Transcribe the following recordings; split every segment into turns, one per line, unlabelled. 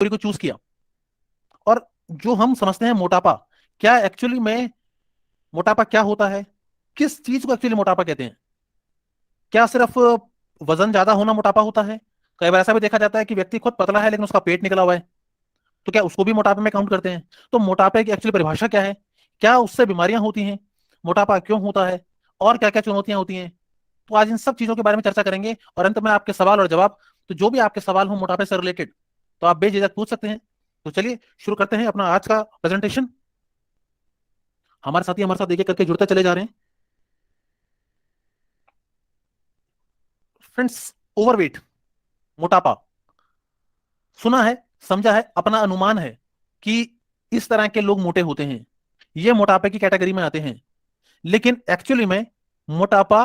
Category को choose किया। और जो हम समझते हैं मोटापा, क्या एक्चुअली में मोटापा क्या होता है, किस चीज को एक्चुअली मोटापा कहते हैं? क्या सिर्फ वजन ज्यादा होना मोटापा होता है? कई बार ऐसा भी देखा जाता है कि व्यक्ति खुद पतला है लेकिन उसका पेट निकला हुआ है, तो क्या उसको भी मोटापे में काउंट करते हैं? तो मोटापे की एक्चुअली परिभाषा क्या है, क्या उससे बीमारियां होती हैं, मोटापा क्यों होता है, और क्या क्या चुनौतियां होती हैं? तो आज इन सब चीजों के बारे में चर्चा करेंगे, और अंत में आपके सवाल और जवाब, तो जो भी आपके सवाल हो मोटापे से रिलेटेड, तो आप बेझिझक पूछ सकते हैं। तो चलिए शुरू करते हैं अपना आज का प्रेजेंटेशन। हमारे साथ एक एक करके जुड़ते चले जा रहे हैं। फ्रेंड्स, ओवरवेट, मोटापा, सुना है, समझा है, अपना अनुमान है कि इस तरह के लोग मोटे होते हैं, ये मोटापे की कैटेगरी में आते हैं। लेकिन एक्चुअली में मोटापा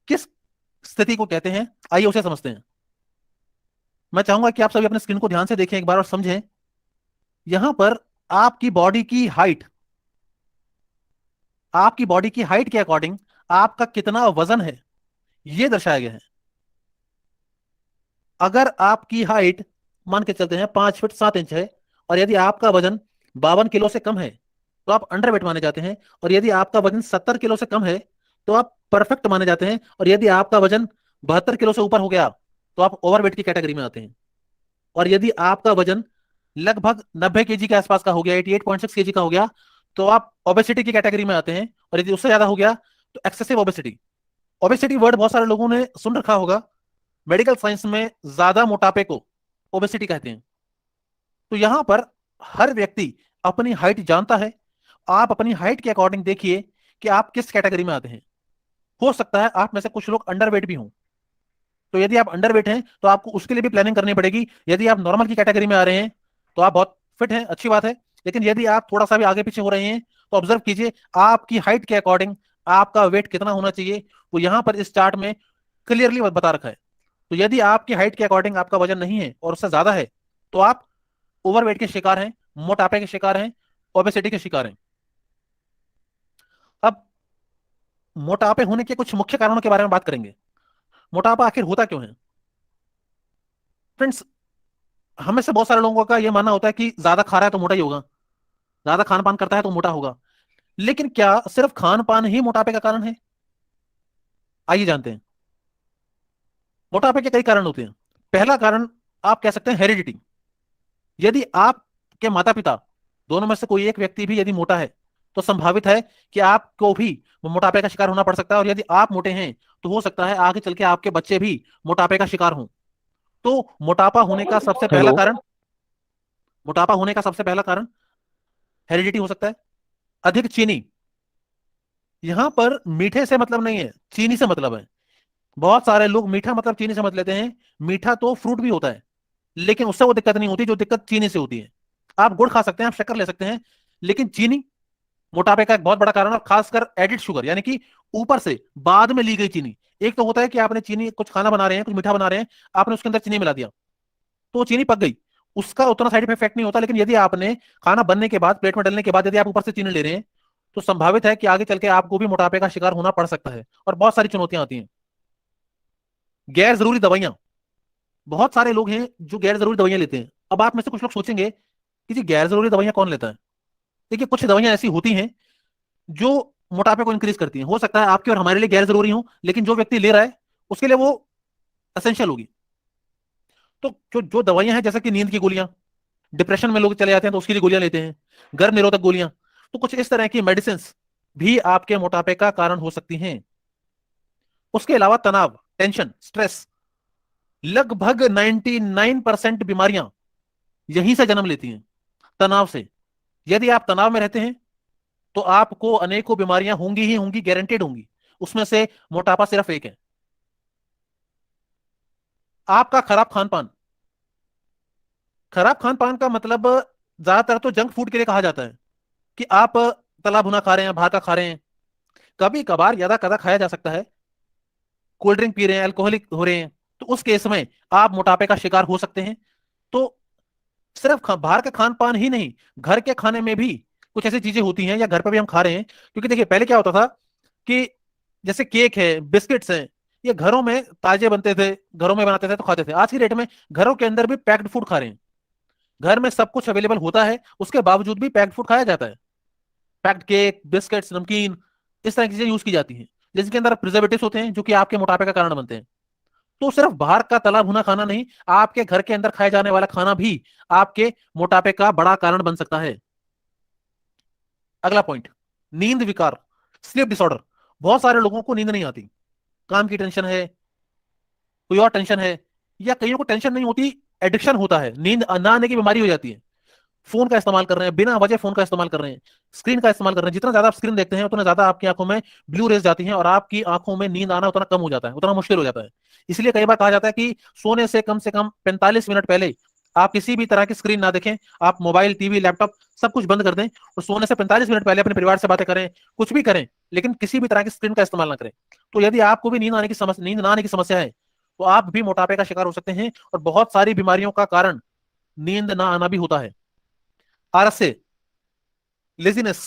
किस स्थिति को कहते हैं, आइए उसे समझते हैं। मैं चाहूंगा कि आप सभी अपने स्क्रीन को ध्यान से देखें एक बार और समझें। यहां पर आपकी बॉडी की हाइट, आपकी बॉडी की हाइट के अकॉर्डिंग आपका कितना वजन है, यह दर्शाया गया है। अगर आपकी हाइट मान के चलते हैं 5 फीट 7 इंच है, और यदि आपका वजन 52 किलो से कम है, तो आप अंडरवेट माने जाते हैं। और यदि आपका वजन 70 किलो से कम है, तो आप परफेक्ट माने जाते हैं। और यदि आपका वजन 72 किलो से ऊपर हो गया, तो आप ओवरवेट की कैटेगरी में आते हैं। और यदि आपका वजन लगभग 90 केजी के आसपास का हो गया, 88.6 केजी का हो गया, तो आप ओबेसिटी की कैटेगरी में आते हैं। और यदि उससे ज्यादा हो गया, तो एक्सेसिव ओबेसिटी। ओबेसिटी वर्ड बहुत सारे लोगों ने सुन रखा होगा, मेडिकल साइंस में ज्यादा मोटापे को ओबेसिटी कहते हैं। तो यहां पर हर व्यक्ति अपनी हाइट जानता है। आप अपनी हाइट के अकॉर्डिंग देखिए कि आप किस कैटेगरी में आते हैं। हो सकता है आप में से कुछ लोग अंडरवेट भी हों, तो यदि आप अंडरवेट हैं तो आपको उसके लिए भी प्लानिंग करनी पड़ेगी। यदि आप नॉर्मल की कैटेगरी में आ रहे हैं, तो आप बहुत फिट हैं, अच्छी बात है। लेकिन यदि आप थोड़ा सा भी आगे पीछे हो रहे हैं, तो ऑब्जर्व कीजिए आपकी हाइट के अकॉर्डिंग आपका वेट कितना होना चाहिए, वो यहां पर इस चार्ट में क्लियरली बता रखा है। तो यदि आपकी हाइट के अकॉर्डिंग आपका वजन नहीं है और उससे ज्यादा है, तो आप ओवरवेट के शिकार हैं, मोटापे के शिकार हैं, ओबेसिटी के शिकार हैं। अब मोटापे होने के कुछ मुख्य कारणों के बारे में बात करेंगे। मोटापा आखिर होता क्यों है? फ्रेंड्स, हमें से बहुत सारे लोगों का यह मानना होता है कि ज्यादा खा रहा है तो मोटा ही होगा, ज्यादा खान पान करता है तो मोटा होगा। लेकिन क्या सिर्फ खान पान ही मोटापे का कारण है? आइए जानते हैं। मोटापे के कई कारण होते हैं। पहला कारण आप कह सकते हैं हेरिडिटी। यदि आपके माता पिता दोनों में से कोई एक व्यक्ति भी यदि मोटा है, तो संभावित है कि आपको भी मोटापे का शिकार होना पड़ सकता है। और यदि आप मोटे हैं, तो हो सकता है आगे चल के आपके बच्चे भी मोटापे का शिकार हों। तो मोटापा होने का सबसे पहला
हेलो।
कारण, मोटापा होने का सबसे पहला कारण हेरिडिटी हो सकता है। अधिक चीनी, यहां पर मीठे से मतलब नहीं है, चीनी से मतलब है। बहुत सारे लोग मीठा मतलब चीनी समझ लेते हैं। मीठा तो फ्रूट भी होता है, लेकिन उससे वो दिक्कत नहीं होती जो दिक्कत चीनी से होती है। आप गुड़ खा सकते हैं, आप शक्कर ले सकते हैं, लेकिन चीनी मोटापे का एक बहुत बड़ा कारण है। और खासकर एडिड शुगर, यानी कि ऊपर से बाद में ली गई चीनी। एक तो होता है कि आपने चीनी, कुछ खाना बना रहे हैं, कुछ मीठा बना रहे हैं, आपने उसके अंदर चीनी मिला दिया, तो वो चीनी पक गई, उसका उतना साइड इफेक्ट नहीं होता। लेकिन यदि आपने खाना बनने के बाद, प्लेट में डलने के बाद यदि आप ऊपर से चीनी ले रहे हैं, तो संभावित है कि आगे चल के आपको भी मोटापे का शिकार होना पड़ सकता है। और बहुत सारी चुनौतियां आती हैं। गैर जरूरी दवाइयां, बहुत सारे लोग हैं जो गैर जरूरी दवाइयां लेते हैं। अब आप में से कुछ लोग सोचेंगे कि जी गैर जरूरी दवाइयां कौन लेता है? देखिए, कुछ दवाइयां ऐसी होती हैं जो मोटापे को इंक्रीज करती हैं। हो सकता है आपके और हमारे लिए गैर जरूरी हो, लेकिन जो व्यक्ति ले रहा है उसके लिए वो असेंशियल होगी। तो जो जो दवाइयां हैं, जैसे कि नींद की गोलियां, डिप्रेशन में लोग चले जाते हैं तो उसके लिए गोलियां लेते हैं, गर्भ निरोधक गोलियां, तो कुछ इस तरह की मेडिसिन भी आपके मोटापे का कारण हो सकती हैं। उसके अलावा तनाव, टेंशन, स्ट्रेस, लगभग 99% बीमारियां यहीं से जन्म लेती हैं, तनाव से। यदि आप तनाव में रहते हैं, तो आपको अनेकों बीमारियां होंगी ही होंगी, गारंटेड होंगी। उसमें से मोटापा सिर्फ एक है। आपका खराब खान पान, खराब खान पान का मतलब ज्यादातर तो जंक फूड के लिए कहा जाता है कि आप तला भुना खा रहे हैं, बाहर का खा रहे हैं। कभी कभार ज्यादा कदा खाया जा सकता है, कोल्ड ड्रिंक पी रहे हैं, अल्कोहलिक हो रहे हैं, तो उस केस में आप मोटापे का शिकार हो सकते हैं। तो सिर्फ बाहर का खान पान ही नहीं, घर के खाने में भी कुछ ऐसी चीजें होती हैं, या घर पर भी हम खा रहे हैं। क्योंकि देखिए, पहले क्या होता था कि जैसे केक है, बिस्किट्स हैं, ये घरों में ताजे बनते थे, घरों में बनाते थे तो खाते थे। आज की डेट में घरों के अंदर भी पैक्ड फूड खा रहे हैं। घर में सब कुछ अवेलेबल होता है, उसके बावजूद भी पैक्ड फूड खाया जाता है। पैक्ड केक, बिस्किट्स, नमकीन, इस तरह की चीजें यूज की जाती हैं, जिनके अंदर प्रिजर्वेटिव्स होते हैं, जो कि आपके मोटापे का कारण बनते हैं। तो सिर्फ बाहर का तला भुना खाना नहीं, आपके घर के अंदर खाए जाने वाला खाना भी आपके मोटापे का बड़ा कारण बन सकता है। अगला पॉइंट, नींद विकार, स्लीप डिसऑर्डर। बहुत सारे लोगों को नींद नहीं आती, काम की टेंशन है, कोई और टेंशन है, या कईयों को टेंशन नहीं होती, एडिक्शन होता है, नींद ना आने की बीमारी हो जाती है। फोन का इस्तेमाल कर रहे हैं, बिना वजह फोन का इस्तेमाल कर रहे हैं, स्क्रीन का इस्तेमाल कर रहे हैं। जितना ज्यादा आप स्क्रीन देखते हैं उतना ज्यादा आपकी आंखों में ब्लू रेज जाती हैं, और आपकी आंखों में नींद आना उतना कम हो जाता है, उतना मुश्किल हो जाता है। इसलिए कई बार कहा जाता है कि सोने से कम 45 मिनट पहले आप किसी भी तरह की स्क्रीन ना देखें। आप मोबाइल, टीवी, लैपटॉप सब कुछ बंद कर दें, और सोने से 45 मिनट पहले अपने परिवार से बातें करें, कुछ भी करें, लेकिन किसी भी तरह की स्क्रीन का इस्तेमाल ना करें। तो यदि आपको भी नींद ना आने की समस्या है, तो आप भी मोटापे का शिकार हो सकते हैं, और बहुत सारी बीमारियों का कारण नींद ना आना भी होता है। आलस्य, लेजीनेस।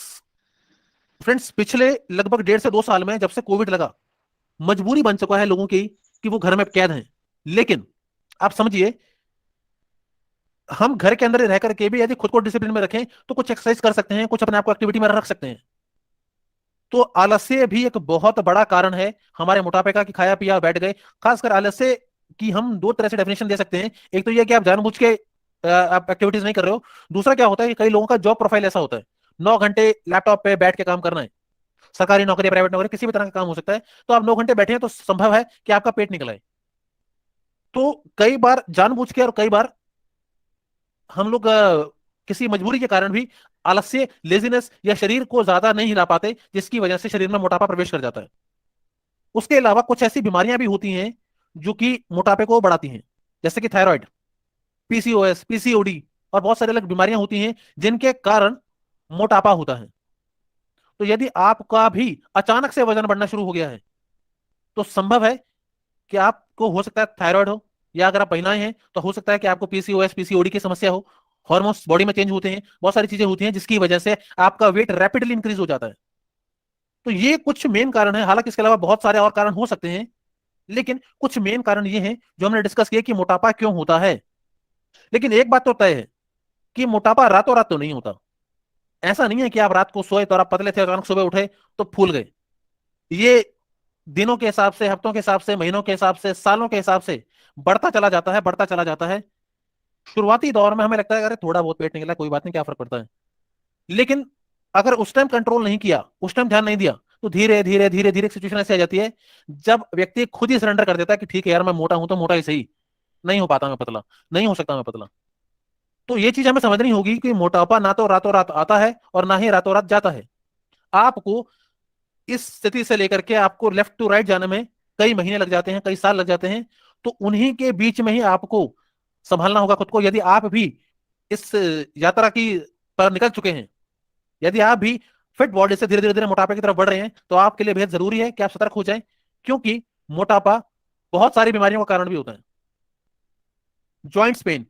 फ्रेंड्स, पिछले लगभग 1.5 से 2 साल में, जब से कोविड लगा, मजबूरी बन चुका है लोगों की कि वो घर में कैद हैं। लेकिन आप समझिए, हम घर के अंदर रह करके भी यदि खुद को डिसिप्लिन में रखें तो कुछ एक्सरसाइज कर सकते हैं, कुछ अपने आप को एक्टिविटी में रख सकते हैं। तो आलस्य भी एक बहुत बड़ा कारण है हमारे मोटापे का, कि खाया पिया बैठ गए। खासकर आलस्य की हम दो तरह से डेफिनेशन दे सकते हैं। एक तो यह कि आप जानबूझ के आप एक्टिविटीज नहीं कर रहे हो। दूसरा क्या होता है कि कई लोगों का जॉब प्रोफाइल ऐसा होता है, 9 घंटे लैपटॉप पे बैठ के काम करना है। सरकारी नौकरी, प्राइवेट नौकरी, किसी भी तरह का काम हो सकता है। तो आप 9 घंटे बैठे हैं तो संभव है कि आपका पेट निकल आए। तो कई बार जानबूझ के और कई बार हम लोग किसी मजबूरी के कारण भी आलस्य, लेजीनेस या शरीर को ज्यादा नहीं हिला पाते, जिसकी वजह से शरीर में मोटापा प्रवेश कर जाता है। उसके अलावा कुछ ऐसी बीमारियां भी होती हैं जो कि मोटापे को बढ़ाती हैं, जैसे कि थायराइड, पीसीओएस, पीसीओडी, और बहुत सारी अलग बीमारियां होती हैं जिनके कारण मोटापा होता है। तो यदि आपका भी अचानक से वजन बढ़ना शुरू हो गया है, तो संभव है कि आपको हो सकता है थायराइड हो, या अगर आप महिलाएं हैं तो हो सकता है कि आपको पीसीओएस, पीसीओडी की समस्या हो। हार्मोन्स बॉडी में चेंज होते हैं, बहुत सारी चीजें होती हैं जिसकी वजह से आपका वेट रैपिडली इंक्रीज हो जाता है। तो ये कुछ मेन कारण है। हालांकि इसके अलावा बहुत सारे और कारण हो सकते हैं, लेकिन कुछ मेन कारण ये हैं जो हमने डिस्कस किया कि मोटापा क्यों होता है। लेकिन एक बात तो तय है कि मोटापा रातों रात तो नहीं होता। ऐसा नहीं है कि आप रात को सोए तो आप पतले थे, अचानक सुबह उठे तो फूल गए। ये दिनों के हिसाब से, हफ्तों के हिसाब से, महीनों के हिसाब से, सालों के हिसाब से बढ़ता चला जाता है, बढ़ता चला जाता है। शुरुआती दौर में हमें लगता है अरे थोड़ा बहुत पेट निकला, कोई बात नहीं, क्या फर्क पड़ता है। लेकिन अगर उस टाइम कंट्रोल नहीं किया, उस टाइम ध्यान नहीं दिया, तो धीरे धीरे धीरे धीरे सिचुएशन ऐसी आ जाती है जब व्यक्ति खुद ही सरेंडर कर देता है कि ठीक है यार, मैं मोटा हूं तो मोटा ही सही, नहीं हो पाता मैं पतला, नहीं हो सकता मैं पतला। तो ये चीज हमें समझनी होगी कि मोटापा ना तो रातों रात आता है और ना ही रातों रात जाता है। आपको इस स्थिति से लेकर के आपको लेफ्ट टू राइट जाने में कई महीने लग जाते हैं, कई साल लग जाते हैं। तो उन्हीं के बीच में ही आपको संभालना होगा खुद को। यदि आप भी इस यात्रा की पर निकल चुके हैं, यदि आप भी फिट बॉडी से धीरे धीरे धीरे मोटापे की तरफ बढ़ रहे हैं, तो आपके लिए बेहद जरूरी है कि आप सतर्क हो जाएं, क्योंकि मोटापा बहुत सारी बीमारियों का कारण भी होता है। जॉइंट्स पेन,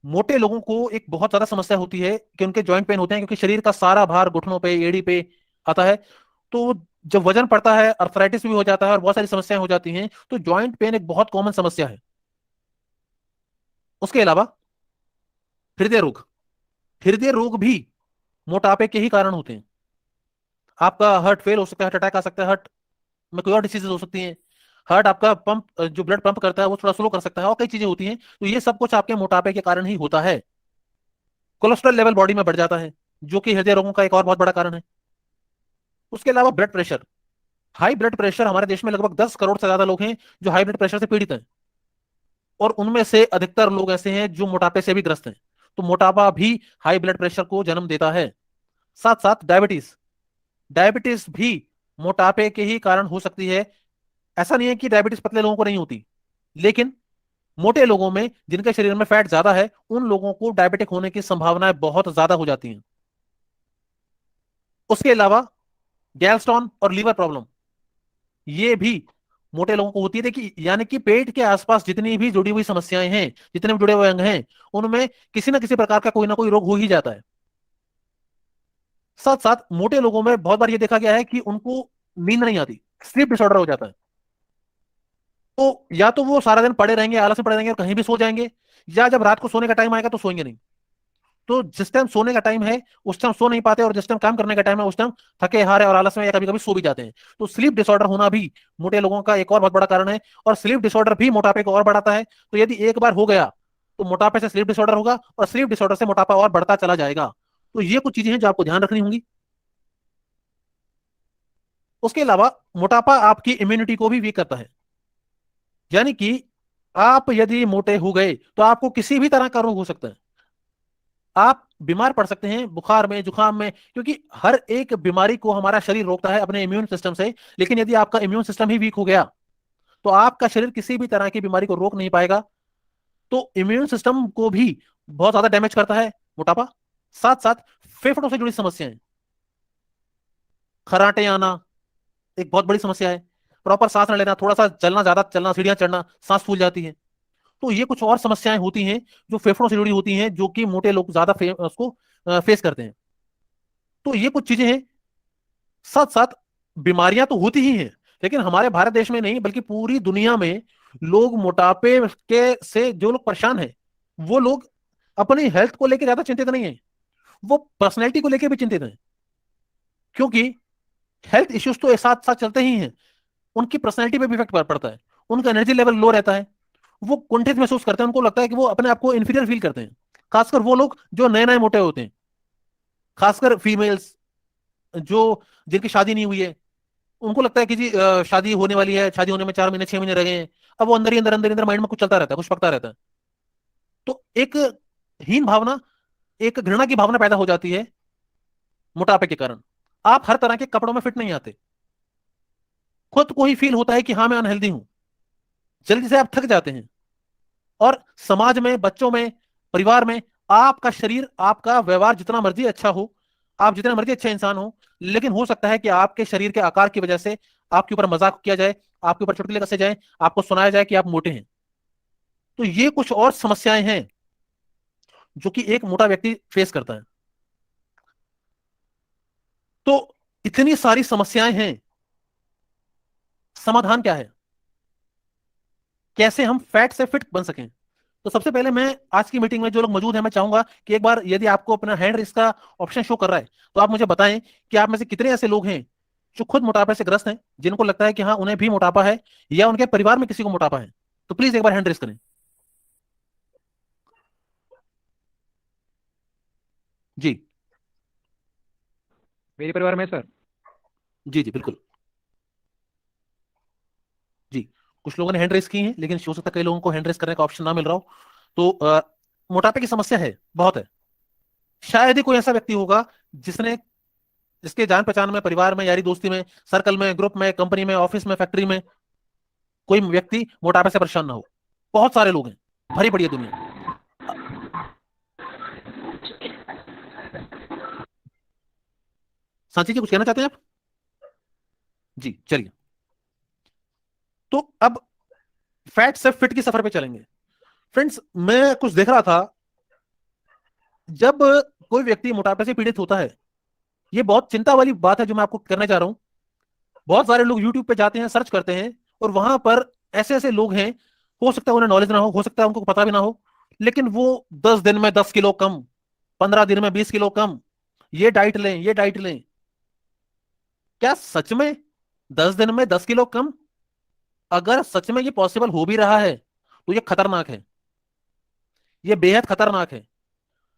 मोटे लोगों को एक बहुत ज्यादा समस्या होती है कि उनके जॉइंट पेन होते हैं, क्योंकि शरीर का सारा भार घुटनों पे, एड़ी पे आता है। तो जब वजन पड़ता है, अर्थराइटिस भी हो जाता है और बहुत सारी समस्याएं हो जाती हैं। तो जॉइंट पेन एक बहुत कॉमन समस्या है। उसके अलावा हृदय रोग, हृदय रोग भी मोटापे के ही कारण होते हैं। आपका हार्ट फेल हो सकता है, हार्ट अटैक आ सकता है, हार्ट में कोई और डिसीजेज हो सकती हैं। हार्ट आपका पंप, जो ब्लड पंप करता है वो थोड़ा स्लो कर सकता है, और कई चीजें होती हैं। तो ये सब कुछ आपके मोटापे के कारण ही होता है। कोलेस्ट्रॉल लेवल बॉडी में बढ़ जाता है, जो कि हृदय रोगों का एक और बहुत बड़ा कारण है। उसके अलावा blood pressure, high blood pressure, हमारे देश में लगभग 10 करोड़ से ज्यादा लोग हैं जो हाई ब्लड प्रेशर से पीड़ित हैं, और उनमें से अधिकतर लोग ऐसे हैं जो मोटापे से भी ग्रस्त हैं। तो मोटापा भी हाई ब्लड प्रेशर को जन्म देता है। साथ साथ डायबिटीज, डायबिटीज भी मोटापे के ही कारण हो सकती है। ऐसा नहीं है कि डायबिटीज पतले लोगों को नहीं होती, लेकिन मोटे लोगों में, जिनके शरीर में फैट ज्यादा है, उन लोगों को डायबिटिक होने की संभावनाएं बहुत ज्यादा हो जाती हैं। उसके अलावा गैलस्टोन और लीवर प्रॉब्लम, ये भी मोटे लोगों को होती है। देखिए, यानी कि पेट के आसपास जितनी भी जुड़ी हुई समस्याएं हैं, जितने भी जुड़े हुए अंग हैं, उनमें किसी ना किसी प्रकार का कोई ना कोई रोग हो ही जाता है। साथ साथ मोटे लोगों में बहुत बार ये देखा गया है कि उनको नींद नहीं आती, स्लीप डिसऑर्डर हो जाता है। तो या तो वो सारा दिन पड़े रहेंगे, आलस में पड़े रहेंगे और कहीं भी सो जाएंगे, या जब रात को सोने का टाइम आएगा तो सोएंगे नहीं। तो जिस टाइम सोने का टाइम है उस टाइम सो नहीं पाते, और जिस टाइम काम करने का टाइम है उस टाइम थके हारे और आलस में या कभी कभी सो भी जाते हैं। तो स्लीप डिसऑर्डर होना भी मोटे लोगों का एक और बहुत बड़ा कारण है, और स्लीप डिसऑर्डर भी मोटापे को और बढ़ाता है। तो यदि एक बार हो गया तो मोटापे से स्लीप डिसऑर्डर होगा, और स्लीप डिसऑर्डर से मोटापा और बढ़ता चला जाएगा। तो ये कुछ चीजें हैं जो आपको ध्यान रखनी होंगी। उसके अलावा मोटापा आपकी इम्यूनिटी को भी वीक करता है। यानी कि आप यदि मोटे हो गए तो आपको किसी भी तरह का रोग हो सकता है। आप बीमार पड़ सकते हैं बुखार में, जुकाम में, क्योंकि हर एक बीमारी को हमारा शरीर रोकता है अपने इम्यून सिस्टम से। लेकिन यदि आपका इम्यून सिस्टम ही वीक हो गया तो आपका शरीर किसी भी तरह की बीमारी को रोक नहीं पाएगा। तो इम्यून सिस्टम को भी बहुत ज्यादा डैमेज करता है मोटापा। साथ साथ फेफड़ों से जुड़ी समस्याएं, खराटे आना एक बहुत बड़ी समस्या है। प्रॉपर सांस न लेना, थोड़ा सा चलना, ज्यादा चलना, सीढ़ियां चढ़ना, सांस फूल जाती है। तो ये कुछ और समस्याएं होती हैं जो फेफड़ों से जुड़ी होती हैं, जो कि मोटे लोग ज्यादा उसको फेस करते हैं। तो ये कुछ चीजें हैं। साथ साथ बीमारियां तो होती ही हैं, लेकिन हमारे भारत देश में नहीं बल्कि पूरी दुनिया में लोग मोटापे के से जो लोग परेशान हैं, वो लोग अपनी हेल्थ को लेकर ज्यादा चिंतित नहीं है, वो पर्सनैलिटी को लेकर भी चिंतित हैं। क्योंकि हेल्थ इश्यूज तो एक साथ साथ चलते ही हैं, उनकी पर्सनैलिटी पे भी इफेक्ट पड़ता है। उनका एनर्जी लेवल लो रहता है, वो कुंठित महसूस करते हैं, उनको लगता है कि वो अपने आप को इंफीरियर फील करते हैं। खासकर वो लोग जो नए नए मोटे होते हैं, खासकर फीमेल्स जो जिनकी शादी नहीं हुई है, उनको लगता है कि जी शादी होने वाली है, शादी होने में 4 महीने 6 महीने रह गए हैं। अब वो अंदर ही अंदर अंदर अंदर माइंड में कुछ चलता रहता है, कुछ पकता रहता है। तो एक हीन भावना, एक घृणा की भावना पैदा हो जाती है मोटापे के कारण। आप हर तरह के कपड़ों में फिट नहीं आते, खुद को ही फील होता है कि हाँ मैं अनहेल्दी हूं, जल्दी से आप थक जाते हैं। और समाज में, बच्चों में, परिवार में आपका शरीर, आपका व्यवहार जितना मर्जी अच्छा हो, आप जितने मर्जी अच्छे इंसान हो, लेकिन हो सकता है कि आपके शरीर के आकार की वजह से आपके ऊपर मजाक किया जाए, आपके ऊपर चुटकुले कसे जाए, आपको सुनाया जाए कि आप मोटे हैं। तो ये कुछ और समस्याएं हैं जो कि एक मोटा व्यक्ति फेस करता है। तो इतनी सारी समस्याएं हैं, समाधान क्या है, कैसे हम फैट से फिट बन सकें? तो सबसे पहले मैं आज की मीटिंग में जो लोग मौजूद हैं, मैं चाहूंगा कि एक बार यदि आपको अपना हैंड रेस का ऑप्शन शो कर रहा है तो आप मुझे बताएं कि आप में से कितने ऐसे लोग हैं जो खुद मोटापे से ग्रस्त हैं, जिनको लगता है कि हाँ उन्हें भी मोटापा है, या उनके परिवार में किसी को मोटापा है। तो प्लीज एक बार हैंड रेस करें। जी।
मेरे परिवार में सर।
जी जी बिल्कुल। जी। कुछ लोगों ने हैंड रेस की है, लेकिन हो सकता है कई लोगों को हैंड रेस करने का ऑप्शन ना मिल रहा हो। तो मोटापे की समस्या है, बहुत है। शायद ही कोई ऐसा व्यक्ति होगा जिसने, जिसके जान पहचान में, परिवार में, यारी दोस्ती में, सर्कल में, ग्रुप में, कंपनी में, ऑफिस में, फैक्ट्री में कोई व्यक्ति मोटापे से परेशान ना हो। बहुत सारे लोग हैं, भरी पड़ी है दुनिया। सांची जी कुछ कहना चाहते हैं आप? जी चलिए। तो अब फैट से फिट की सफर पे चलेंगे। फ्रेंड्स, मैं कुछ देख रहा था, जब कोई व्यक्ति मोटापे से पीड़ित होता है, ये बहुत चिंता वाली बात है जो मैं आपको करने जा रहा हूं। बहुत सारे लोग यूट्यूब पे जाते हैं, सर्च करते हैं, और वहां पर ऐसे ऐसे लोग हैं, हो सकता है उन्हें नॉलेज ना हो सकता है उनको पता भी ना हो, लेकिन वो 10 दिन में 10 किलो कम, 15 दिन में 20 किलो कम, ये डाइट लें, ये डाइट लें। क्या सच में 10 दिन में 10 किलो कम? अगर सच में ये पॉसिबल हो भी रहा है तो ये खतरनाक है, ये बेहद खतरनाक है।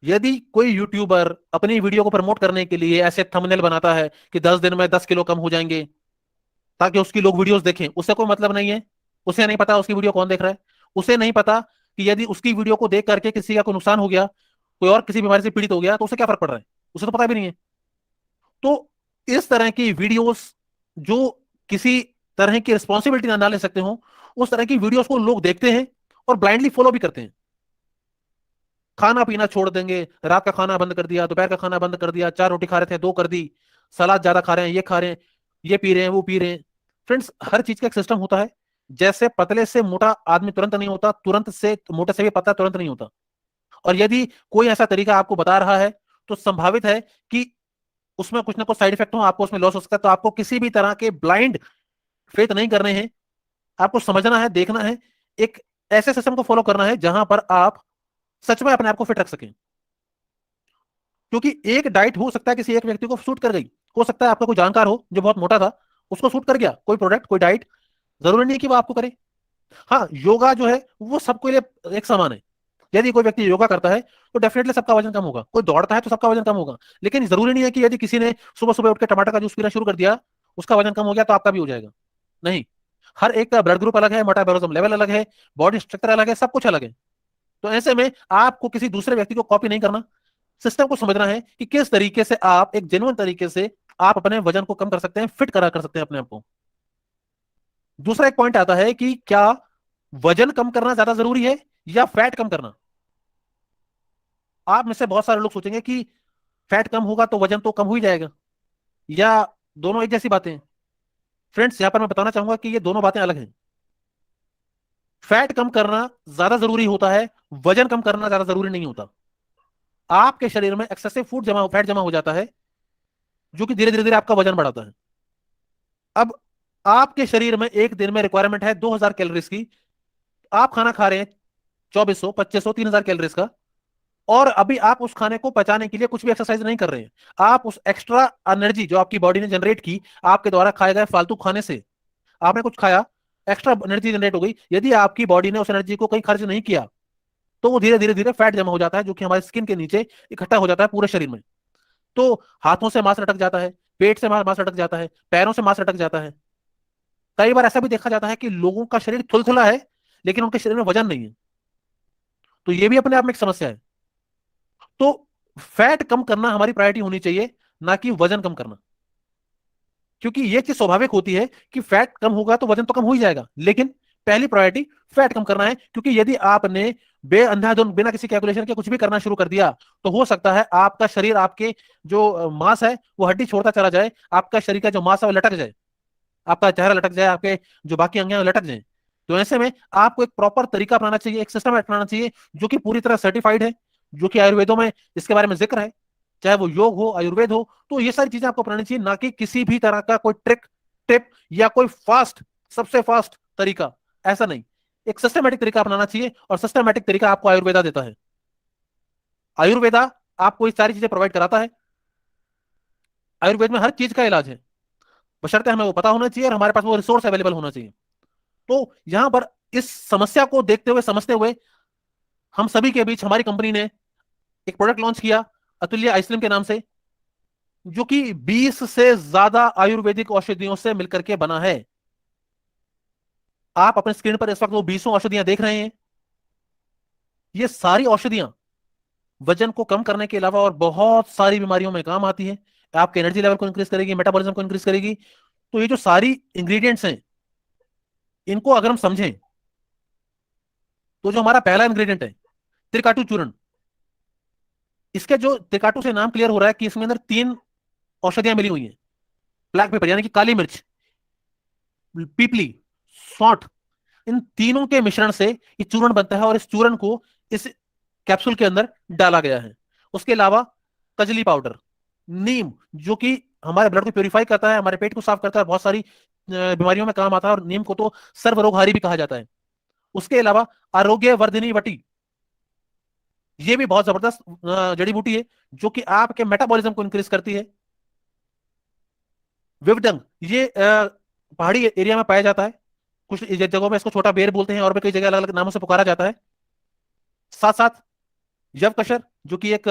यदि कोई यूट्यूबर अपनी वीडियो को प्रमोट करने के लिए ऐसे थंबनेल बनाता है कि 10 दिन में 10 किलो कम हो जाएंगे, ताकि उसकी लोग वीडियोस देखें, उससे कोई मतलब नहीं है। उसे नहीं पता उसकी वीडियो कौन देख रहा है, उसे नहीं पता कि यदि उसकी वीडियो को देख करके किसी का कोई नुकसान हो गया, कोई और किसी बीमारी से पीड़ित हो गया, तो उसे क्या फर्क पड़ रहा है, उसे तो पता भी नहीं है। तो इस तरह की वीडियोस जो किसी तरह की रिस्पॉन्सिबिलिटी ना ले सकते हो, उस तरह की वीडियोस को लोग देखते हैं और ब्लाइंडली फॉलो भी करते हैं। खाना पीना छोड़ देंगे, रात का खाना बंद कर दिया, दोपहर का खाना बंद कर दिया, 4 रोटी खा रहे थे 2 कर दी, सलाद ज्यादा खा रहे हैं, ये खा रहे हैं, ये पी रहे हैं, वो पी रहे हैं। फ्रेंड्स, हर चीज का एक सिस्टम होता है। जैसे पतले से मोटा आदमी तुरंत नहीं होता, तुरंत से मोटे से भी पतला तुरंत नहीं होता। और यदि कोई ऐसा तरीका आपको बता रहा है तो संभावित है कि उसमें कुछ ना कुछ साइड इफेक्ट हो, आपको उसमें लॉस हो सकता है। तो आपको किसी भी तरह के ब्लाइंड फेथ नहीं करने हैं। आपको समझना है, देखना है, एक ऐसे सिस्टम को फॉलो करना है जहां पर आप सच में अपने आप को फिट रख सकें। क्योंकि एक डाइट हो सकता है किसी एक व्यक्ति को सूट कर गई, हो सकता है आपका कोई जानकार हो जो बहुत मोटा था, उसको सूट कर गया कोई प्रोडक्ट, कोई डाइट, जरूरी नहीं कि वो आपको करे। हाँ, योगा जो है वो सबके लिए एक समान है। यदि कोई व्यक्ति योगा करता है तो डेफिनेटली सबका वजन कम होगा, कोई दौड़ता है तो सबका वजन कम होगा। लेकिन जरूरी नहीं है कि यदि किसी ने सुबह सुबह उठ के टमाटर का जूस पीना शुरू कर दिया, उसका वजन कम हो गया तो आपका भी हो जाएगा। नहीं, हर एक का ब्लड ग्रुप अलग है, मेटाबॉलिज्म लेवल अलग है, बॉडी स्ट्रक्चर अलग है, सब कुछ अलग है। तो ऐसे में आपको किसी दूसरे व्यक्ति को कॉपी नहीं करना, सिस्टम को समझना है कि किस तरीके से आप एक जेन्युइन तरीके से आप अपने वजन को कम कर सकते हैं, फिट करा कर सकते हैं अपने आप को। दूसरा एक पॉइंट आता है कि क्या वजन कम करना ज्यादा जरूरी है या फैट कम करना। आप में से बहुत सारे लोग सोचेंगे कि फैट कम होगा तो वजन तो कम हो ही जाएगा, या दोनों एक जैसी बातें हैं। फ्रेंड्स, यहां पर मैं बताना चाहूंगा कि ये दोनों बातें अलग हैं। फैट कम करना ज्यादा जरूरी होता है, वजन कम करना ज्यादा जरूरी नहीं होता। आपके शरीर में एक्सेसिव फैट जमा हो जाता है, जो कि धीरे धीरे धीरे आपका वजन बढ़ाता है। अब आपके शरीर में एक दिन में रिक्वायरमेंट है 2000 कैलोरीज की, आप खाना खा रहे हैं 2400, 2500, 3000 कैलोरीज का, और अभी आप उस खाने को पचाने के लिए कुछ भी एक्सरसाइज नहीं कर रहे हैं। आप उस एक्स्ट्रा एनर्जी जो आपकी बॉडी ने जनरेट की आपके द्वारा खाए गए फालतू खाने से, आपने कुछ खाया, एक्स्ट्रा एनर्जी जनरेट हो गई, यदि आपकी बॉडी ने उस एनर्जी को कहीं खर्च नहीं किया तो वो धीरे धीरे धीरे फैट जमा हो जाता है, जो कि हमारे स्किन के नीचे इकट्ठा हो जाता है पूरे शरीर में। तो हाथों से मांस लटक जाता है, पेट से मांस लटक जाता है, पैरों से मांस लटक जाता है। कई बार ऐसा भी देखा जाता है कि लोगों का शरीर थुलथुला है लेकिन उनके शरीर में वजन नहीं है। तो ये भी अपने आप में एक समस्या है। तो फैट कम करना हमारी प्रायोरिटी होनी चाहिए, ना कि वजन कम करना। क्योंकि ये चीज स्वाभाविक होती है कि फैट कम होगा तो वजन तो कम हो ही जाएगा, लेकिन पहली प्रायोरिटी फैट कम करना है। क्योंकि यदि आपने अंधाधुंध बिना किसी कैलकुलेशन के कुछ भी करना शुरू कर दिया तो हो सकता है आपका शरीर, आपके जो मांस है वो हड्डी छोड़ता चला जाए, आपका शरीर का जो मांस है वो लटक जाए, आपका चेहरा लटक जाए, आपके जो बाकी अंग हैं वो लटक जाए। तो ऐसे में आपको एक प्रॉपर तरीका अपनाना चाहिए, एक सिस्टम अपनाना चाहिए जो कि पूरी तरह सर्टिफाइड है, जो कि आयुर्वेदों में इसके बारे में जिक्र है, चाहे वो योग हो, आयुर्वेद हो। तो ये सारी चीजें आपको अपनानी चाहिए, ना कि किसी भी तरह का कोई ट्रिक, टिप या कोई फास्ट, सबसे फास्ट तरीका, ऐसा नहीं। एक सिस्टमेटिक तरीका अपनाना चाहिए, और सिस्टमेटिक तरीका आपको आयुर्वेदा देता है। आयुर्वेदा आपको ये सारी चीजें प्रोवाइड कराता है। आयुर्वेद में हर चीज का इलाज है, बशर्ते हमें वो पता होना चाहिए और हमारे पास वो रिसोर्स अवेलेबल होना चाहिए। तो यहां पर इस समस्या को देखते हुए, समझते हुए, हम सभी के बीच हमारी कंपनी ने एक प्रोडक्ट लॉन्च किया अतुल्य आइसक्रीम के नाम से, जो कि 20 से ज्यादा आयुर्वेदिक औषधियों से मिलकर के बना है। आप अपने स्क्रीन पर इस वक्त वो 20 औषधियां देख रहे हैं। ये सारी औषधियां वजन को कम करने के अलावा और बहुत सारी बीमारियों में काम आती है। आपके एनर्जी लेवल को इंक्रीज करेगी, मेटाबॉलिज्म को इंक्रीज करेगी। तो ये जो सारी इंग्रेडिएंट्स हैं, इनको अगर हम समझें तो जो हमारा पहला इंग्रेडिएंट है त्रिकाटु चूर्ण, इसके जो त्रिकाटु से नाम क्लियर हो रहा है कि इसमें अंदर 3 औषधियां मिली हुई हैं। ब्लैक पेपर यानी कि काली मिर्च, पीपली, सौंठ, इन तीनों के मिश्रण से ये चूर्ण बनता है, और इस चूर्ण को इस कैप्सूल के अंदर डाला गया है। उसके अलावा कजली पाउडर, नीम, जो कि हमारे ब्लड को प्योरीफाई करता है, हमारे पेट को साफ करता है, बहुत सारी बीमारियों में काम आता है, और नीम को तो सर्वरोगहारी भी कहा जाता है। उसके अलावा आरोग्य वर्धिनी वटी, ये भी बहुत जबरदस्त जड़ी बूटी है, जो कि आपके मेटाबॉलिज्म को इंक्रीज करती है। विवडंग, ये पहाड़ी एरिया में पाया जाता है, कुछ जगहों में इसको छोटा बेर बोलते हैं, और भी कई जगह अलग अलग नामों से पुकारा जाता है। साथ साथ यवकशर, जो कि एक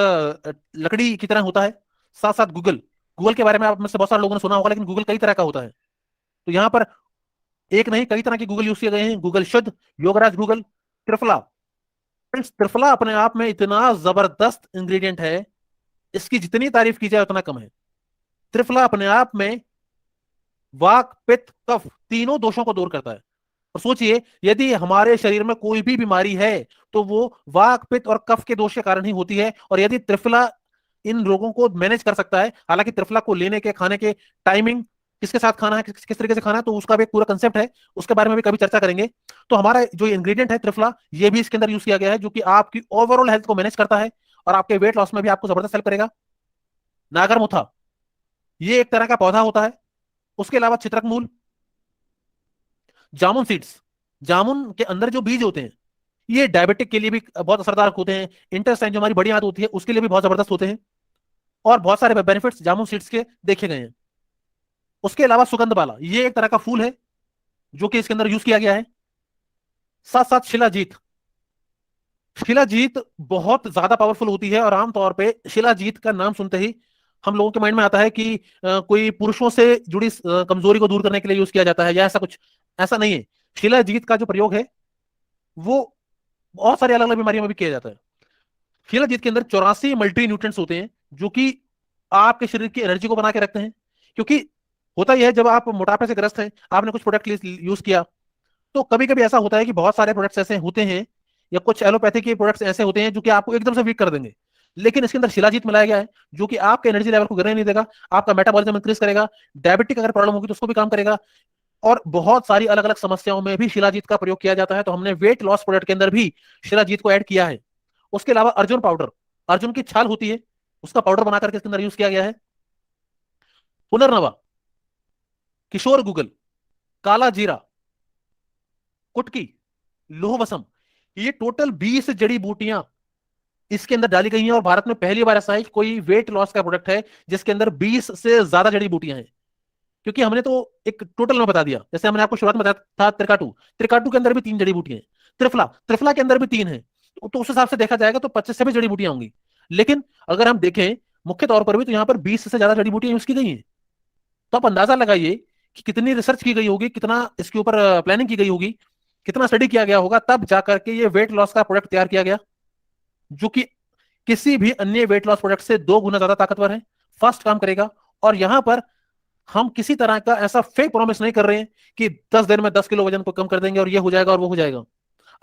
लकड़ी की तरह होता है। साथ साथ गूगल, गूगल के बारे में आप में से बहुत सारे लोगों ने सुना होगा, लेकिन गूगल कई तरह का होता है। तो यहाँ पर एक नहीं कई तरह के गूगल यूज किए गए हैं। गूगल शुद्ध, योगराज गूगल, त्रिफला। फ्रेंड्स, त्रिफला अपने आप में इतना जबरदस्त इंग्रेडिएंट है, इसकी जितनी तारीफ की जाए उतना कम है। त्रिफला अपने आप में वात, पित्त, कफ, तीनों दोषों को दूर करता है। और सोचिए, यदि हमारे शरीर में कोई भी बीमारी है तो वो वात, पित्त और कफ के दोष के कारण ही होती है। और यदि त्रिफला इन रोगों को मैनेज कर सकता है, हालांकि त्रिफला को लेने के, खाने के टाइमिंग, किसके साथ खाना है, किस तरीके से खाना है, तो उसका भी एक पूरा कंसेप्ट है, उसके बारे में भी कभी चर्चा करेंगे। तो हमारा जो इंग्रेडिएंट है त्रिफला, ये भी इसके अंदर यूज किया गया है, जो कि आपकी ओवरऑल हेल्थ को मैनेज करता है, और आपके वेट लॉस में भी आपको जबरदस्त हेल्प करेगा। नागरमुथा, ये एक तरह का पौधा होता है। उसके अलावा चित्रक मूल, जामुन सीड्स, जामुन के अंदर जो बीज होते हैं, ये डायबिटिक के लिए भी बहुत असरदार होते हैं, इंटेस्टाइन जो हमारी बड़ी आंत होती है उसके लिए भी बहुत जबरदस्त होते हैं, और बहुत सारे बेनिफिट्स जामुन सीड्स के देखे गए हैं। उसके अलावा सुगंधबाला, ये एक तरह का फूल है जो कि इसके अंदर यूज किया गया है। साथ साथ शिलाजीत, शिलाजीत बहुत ज्यादा पावरफुल होती है, और आमतौर पे शिलाजीत का नाम सुनते ही हम लोगों के माइंड में आता है कि कोई पुरुषों से जुड़ी कमजोरी को दूर करने के लिए यूज किया जाता है या ऐसा कुछ। ऐसा नहीं है। शिलाजीत का जो प्रयोग है वो बहुत सारी अलग अलग बीमारियों में भी किया जाता है। शिलाजीत के अंदर 84 मल्टी न्यूट्रिएंट्स होते हैं जो कि आपके शरीर की एनर्जी को बना के रखते हैं। क्योंकि होता यह है, जब आप मोटापे से ग्रस्त हैं, आपने कुछ प्रोडक्ट यूज किया, तो कभी कभी ऐसा होता है कि बहुत सारे प्रोडक्ट्स ऐसे होते हैं या कुछ एलोपैथी के प्रोडक्ट्स ऐसे होते हैं जो कि आपको एकदम से वीक कर देंगे। लेकिन इसके अंदर शिलाजीत मिलाया गया है जो कि आपके एनर्जी लेवल को गिरने नहीं देगा, आपका मेटाबॉलिज्म इंक्रीज करेगा, डायबिटिक अगर प्रॉब्लम होगी तो उसको भी काम करेगा, और बहुत सारी अलग अलग समस्याओं में भी शिलाजीत का प्रयोग किया जाता है। तो हमने वेट लॉस प्रोडक्ट के अंदर भी शिलाजीत को ऐड किया है। उसके अलावा अर्जुन पाउडर, अर्जुन की छाल होती है, उसका पाउडर बनाकर के इसके अंदर यूज किया गया है। पुनर्नवा, किशोर गूगल, काला जीरा, कुटकी, लोहवसम, ये टोटल 20 जड़ी बूटियां इसके अंदर डाली गई हैं, और भारत में पहली बार ऐसा है कि कोई वेट लॉस का प्रोडक्ट है जिसके अंदर 20 से ज्यादा जड़ी बूटियां हैं। क्योंकि हमने तो एक टोटल में बता दिया, जैसे हमने आपको शुरुआत में बताया था त्रिकाटू, त्रिकाटू के अंदर भी 3 जड़ी बूटियां हैं, त्रिफला, त्रिफला के अंदर भी 3 है, तो उस हिसाब से देखा जाएगा तो 25 से भी जड़ी बूटियां होंगी। लेकिन अगर हम देखें मुख्य तौर पर भी, तो यहाँ पर 20 से ज्यादा जड़ी बूटियां यूज की गई हैं। तो आप अंदाजा लगाइए कि कितनी रिसर्च की गई होगी, कितना इसके ऊपर प्लानिंग की गई होगी, कितना स्टडी किया गया होगा, तब जाकर के ये वेट लॉस का प्रोडक्ट तैयार किया गया, जो कि किसी भी अन्य वेट लॉस प्रोडक्ट से 2 गुना ज्यादा ताकतवर है, फास्ट काम करेगा। और यहां पर हम किसी तरह का ऐसा फेक प्रॉमिस नहीं कर रहे हैं कि 10 दिन में 10 किलो वजन को कम कर देंगे और ये हो जाएगा और वो हो जाएगा।